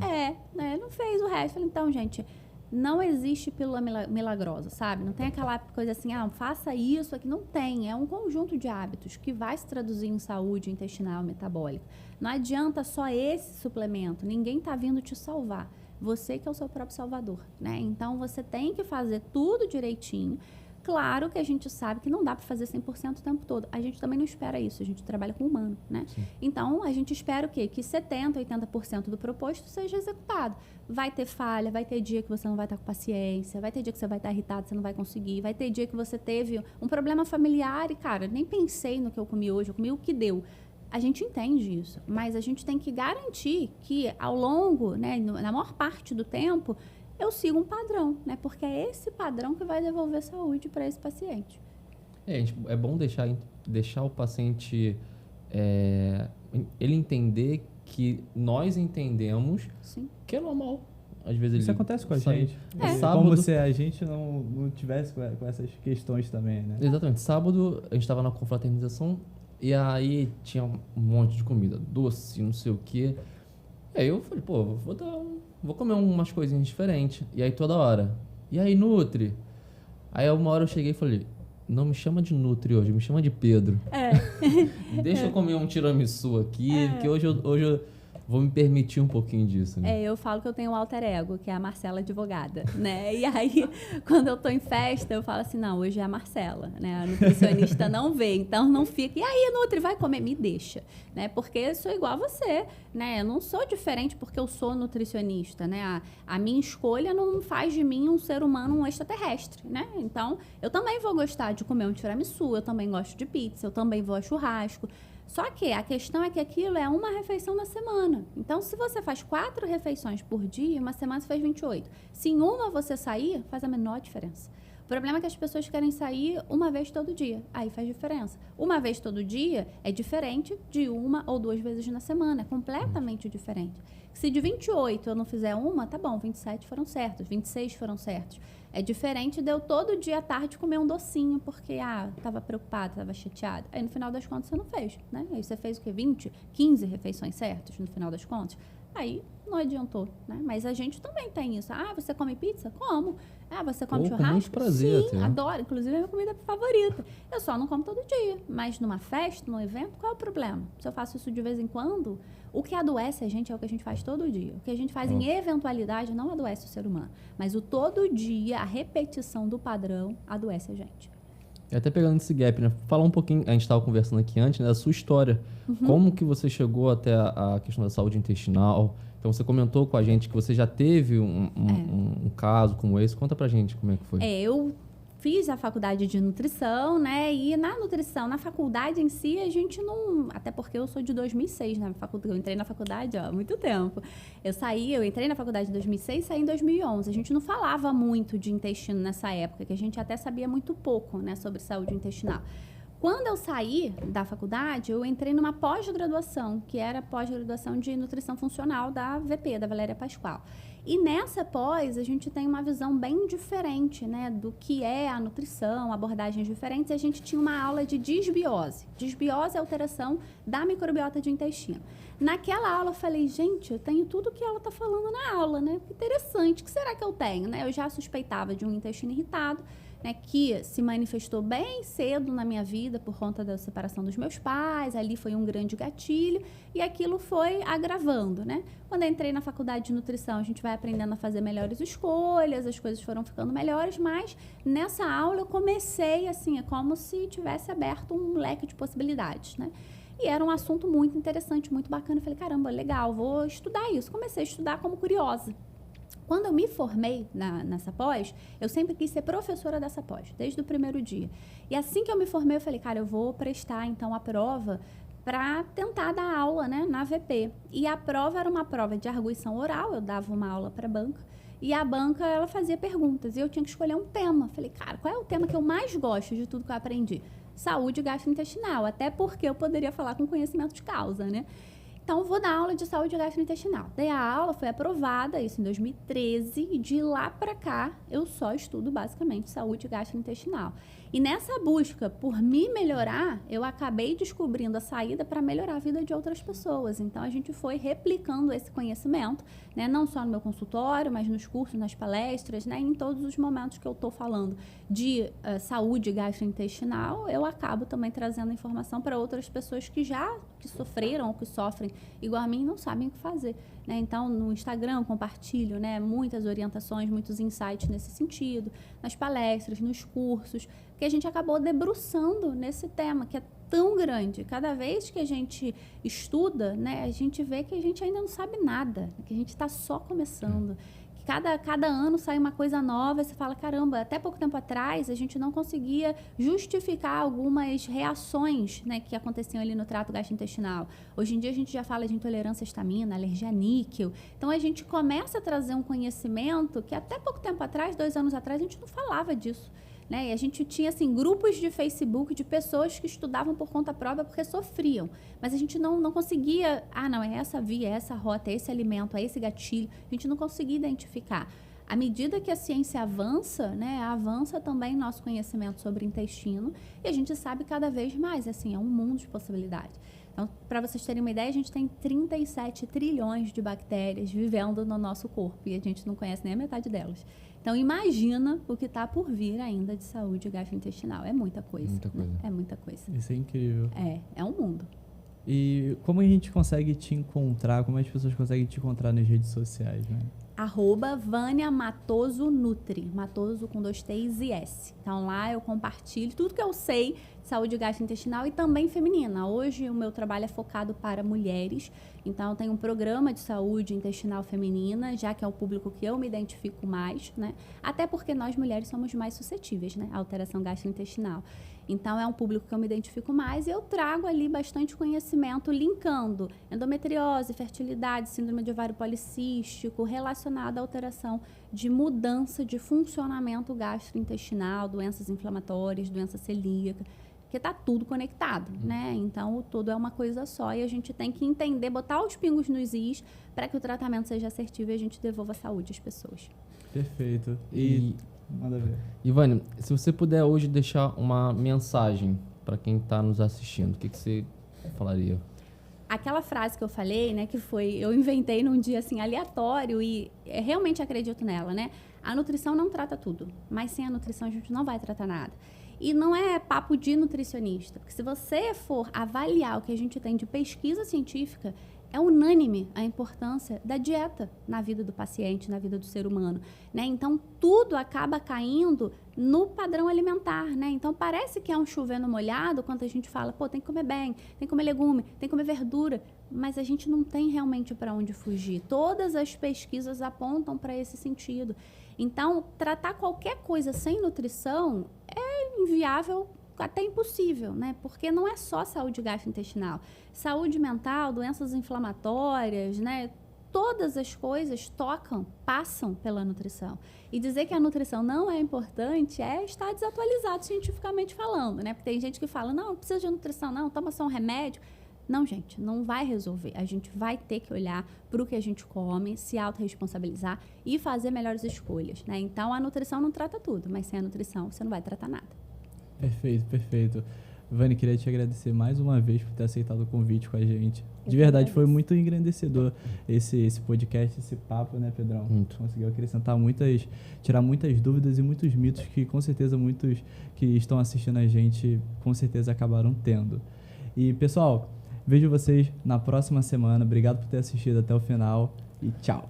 Não fez o resto. Falei, então, gente, não existe pílula milagrosa, sabe? Não tem aquela coisa assim, faça isso aqui. Não tem. É um conjunto de hábitos que vai se traduzir em saúde intestinal, metabólica. Não adianta só esse suplemento. Ninguém está vindo te salvar. Você que é o seu próprio salvador, né? Então, você tem que fazer tudo direitinho. Claro que a gente sabe que não dá para fazer 100% o tempo todo. A gente também não espera isso. A gente trabalha com humano, né? Sim. Então, a gente espera o quê? Que 70%, 80% do proposto seja executado. Vai ter falha, vai ter dia que você não vai estar com paciência, vai ter dia que você vai estar irritado, você não vai conseguir, vai ter dia que você teve um problema familiar e, cara, nem pensei no que eu comi hoje, eu comi o que deu. A gente entende isso, mas a gente tem que garantir que ao longo, né, na maior parte do tempo, eu sigo um padrão, né? Porque é esse padrão que vai devolver saúde para esse paciente. É bom deixar o paciente ele entender que nós entendemos Sim. que é normal. Às vezes Isso ele acontece com a sai- gente. Sábado, Como se a gente não tivesse com essas questões também, né? exatamente. Sábado a gente estava na confraternização e aí tinha um monte de comida, doce, não sei o quê. Aí eu falei, pô, vou comer umas coisinhas diferentes. E aí toda hora. E aí, Nutri? Aí uma hora eu cheguei e falei, não me chama de Nutri hoje, me chama de Pedro. Deixa eu comer um tiramisu aqui, que hoje eu vou me permitir um pouquinho disso. Né? Eu falo que eu tenho um alter ego, que é a Marcela advogada, né? E aí, quando eu tô em festa, eu falo assim, não, hoje é a Marcela, né? A nutricionista não vê, então não fica. E aí, Nutri, vai comer? Me deixa, né? Porque eu sou igual a você, né? Eu não sou diferente porque eu sou nutricionista, né? A minha escolha não faz de mim um ser humano, um extraterrestre, né? Então, eu também vou gostar de comer um tiramisu, eu também gosto de pizza, eu também vou a churrasco. Só que a questão é que aquilo é uma refeição na semana. Então, se você faz 4 refeições por dia, uma semana você faz 28. Se em uma você sair, faz a menor diferença. O problema é que as pessoas querem sair uma vez todo dia. Aí faz diferença. Uma vez todo dia é diferente de 1 ou 2 vezes na semana. É completamente diferente. Se de 28 eu não fizer uma, tá bom, 27 foram certos, 26 foram certos. É diferente de eu todo dia à tarde comer um docinho, porque, tava preocupada, tava chateada. Aí, no final das contas, você não fez, né? Aí você fez o quê? 20, 15 refeições certas, no final das contas? Aí, não adiantou, né? Mas a gente também tem isso. Você come pizza? Como. Você come churrasco? Com muito prazer. Sim, até. adoro. Inclusive, é a minha comida favorita. Eu só não como todo dia. Mas numa festa, num evento, qual é o problema? Se eu faço isso de vez em quando, o que adoece a gente é o que a gente faz todo dia. O que a gente faz em eventualidade não adoece o ser humano. Mas o todo dia, a repetição do padrão, adoece a gente. E até pegando esse gap, né? Falar um pouquinho, a gente estava conversando aqui antes, né? Da sua história. Como que você chegou até a questão da saúde intestinal? Então, você comentou com a gente que você já teve um caso como esse. Conta pra gente como é que foi. Eu fiz a faculdade de nutrição, né? E na nutrição, na faculdade em si, a gente não... Até porque eu sou de 2006, né? Eu entrei na faculdade há muito tempo. Eu entrei na faculdade em 2006 e saí em 2011. A gente não falava muito de intestino nessa época, que a gente até sabia muito pouco, né? Sobre saúde intestinal. Quando eu saí da faculdade, eu entrei numa pós-graduação, que era pós-graduação de nutrição funcional da VP, da Valéria Pascoal. E nessa pós, a gente tem uma visão bem diferente, né, do que é a nutrição, abordagens diferentes. A gente tinha uma aula de disbiose. Disbiose é alteração da microbiota de intestino. Naquela aula, eu falei, gente, eu tenho tudo que ela está falando na aula, né? Que interessante, o que será que eu tenho, né? Eu já suspeitava de um intestino irritado, né, que se manifestou bem cedo na minha vida por conta da separação dos meus pais. Ali foi um grande gatilho e aquilo foi agravando, né? Quando eu entrei na faculdade de nutrição, a gente vai aprendendo a fazer melhores escolhas, as coisas foram ficando melhores, mas nessa aula eu comecei, assim, é como se tivesse aberto um leque de possibilidades, né? E era um assunto muito interessante, muito bacana. Eu falei, caramba, legal, vou estudar isso. Comecei a estudar como curiosa. Quando eu me formei nessa pós, eu sempre quis ser professora dessa pós, desde o primeiro dia. E assim que eu me formei, eu falei, cara, eu vou prestar, então, a prova para tentar dar aula, né, na VP. E a prova era uma prova de arguição oral, eu dava uma aula para a banca, e a banca, ela fazia perguntas, e eu tinha que escolher um tema. Falei, cara, qual é o tema que eu mais gosto de tudo que eu aprendi? Saúde gastrointestinal, até porque eu poderia falar com conhecimento de causa, né? Então, eu vou dar aula de saúde gastrointestinal. Daí a aula foi aprovada, isso em 2013, e de lá para cá eu só estudo basicamente saúde gastrointestinal. E nessa busca por me melhorar, eu acabei descobrindo a saída para melhorar a vida de outras pessoas. Então, a gente foi replicando esse conhecimento, né? Não só no meu consultório, mas nos cursos, nas palestras, né? Em todos os momentos que eu estou falando de saúde gastrointestinal, eu acabo também trazendo informação para outras pessoas que sofreram ou que sofrem igual a mim e não sabem o que fazer, né? Então, no Instagram eu compartilho, né, muitas orientações, muitos insights nesse sentido, nas palestras, nos cursos, que a gente acabou debruçando nesse tema, que é tão grande. Cada vez que a gente estuda, né, a gente vê que a gente ainda não sabe nada, que a gente está só começando. Cada ano sai uma coisa nova e você fala, caramba, até pouco tempo atrás a gente não conseguia justificar algumas reações, né, que aconteciam ali no trato gastrointestinal. Hoje em dia a gente já fala de intolerância à histamina, alergia a níquel. Então a gente começa a trazer um conhecimento que até pouco tempo atrás, 2 anos atrás, a gente não falava disso. né? E a gente tinha, assim, grupos de Facebook de pessoas que estudavam por conta própria porque sofriam. Mas a gente não conseguia, não, é essa via, é essa rota, é esse alimento, é esse gatilho. A gente não conseguia identificar. À medida que a ciência avança, né, avança também nosso conhecimento sobre intestino e a gente sabe cada vez mais, assim, é um mundo de possibilidades. Então, para vocês terem uma ideia, a gente tem 37 trilhões de bactérias vivendo no nosso corpo e a gente não conhece nem a metade delas. Então, imagina o que está por vir ainda de saúde gastrointestinal. É muita coisa. Muita coisa. Né? É muita coisa. Isso é incrível. É um mundo. E como a gente consegue te encontrar, como as pessoas conseguem te encontrar nas redes sociais, né? @Vânia Matoso Nutri, Matoso com 2 T's e S. Então lá eu compartilho tudo que eu sei de saúde gastrointestinal e também feminina. Hoje o meu trabalho é focado para mulheres, então eu tenho um programa de saúde intestinal feminina, já que é o público que eu me identifico mais, né? Até porque nós mulheres somos mais suscetíveis, né, à alteração gastrointestinal. Então, é um público que eu me identifico mais e eu trago ali bastante conhecimento linkando endometriose, fertilidade, síndrome de ovário policístico, relacionado à alteração de mudança de funcionamento gastrointestinal, doenças inflamatórias, doença celíaca, porque está tudo conectado, né? Então, o todo é uma coisa só e a gente tem que entender, botar os pingos nos is para que o tratamento seja assertivo e a gente devolva saúde às pessoas. Perfeito. Manda ver. Ivânia, se você puder hoje deixar uma mensagem para quem está nos assistindo, o que você falaria? Aquela frase que eu falei, né, que foi, eu inventei num dia assim aleatório e realmente acredito nela, né? A nutrição não trata tudo, mas sem a nutrição a gente não vai tratar nada. E não é papo de nutricionista, porque se você for avaliar o que a gente tem de pesquisa científica, é unânime a importância da dieta na vida do paciente, na vida do ser humano, né? Então, tudo acaba caindo no padrão alimentar, né? Então, parece que é um chover no molhado quando a gente fala, tem que comer bem, tem que comer legume, tem que comer verdura, mas a gente não tem realmente para onde fugir. Todas as pesquisas apontam para esse sentido. Então, tratar qualquer coisa sem nutrição é inviável, até impossível, né? Porque não é só saúde gastrointestinal. Saúde mental, doenças inflamatórias, né? Todas as coisas passam pela nutrição. E dizer que a nutrição não é importante é estar desatualizado cientificamente falando, né? Porque tem gente que fala, não precisa de nutrição, não, toma só um remédio. Não, gente, não vai resolver. A gente vai ter que olhar para o que a gente come, se autorresponsabilizar e fazer melhores escolhas, né? Então, a nutrição não trata tudo, mas sem a nutrição você não vai tratar nada. Perfeito, perfeito. Vânia, queria te agradecer mais uma vez por ter aceitado o convite com a gente. De verdade, foi muito engrandecedor esse podcast, esse papo, né, Pedrão? Muito. Conseguiu acrescentar tirar muitas dúvidas e muitos mitos que, com certeza, muitos que estão assistindo a gente, com certeza, acabaram tendo. E, pessoal, vejo vocês na próxima semana. Obrigado por ter assistido até o final e tchau.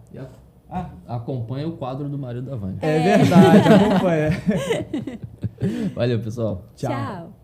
Acompanha o quadro do marido da Vânia. É verdade, acompanha. Valeu, pessoal. Tchau.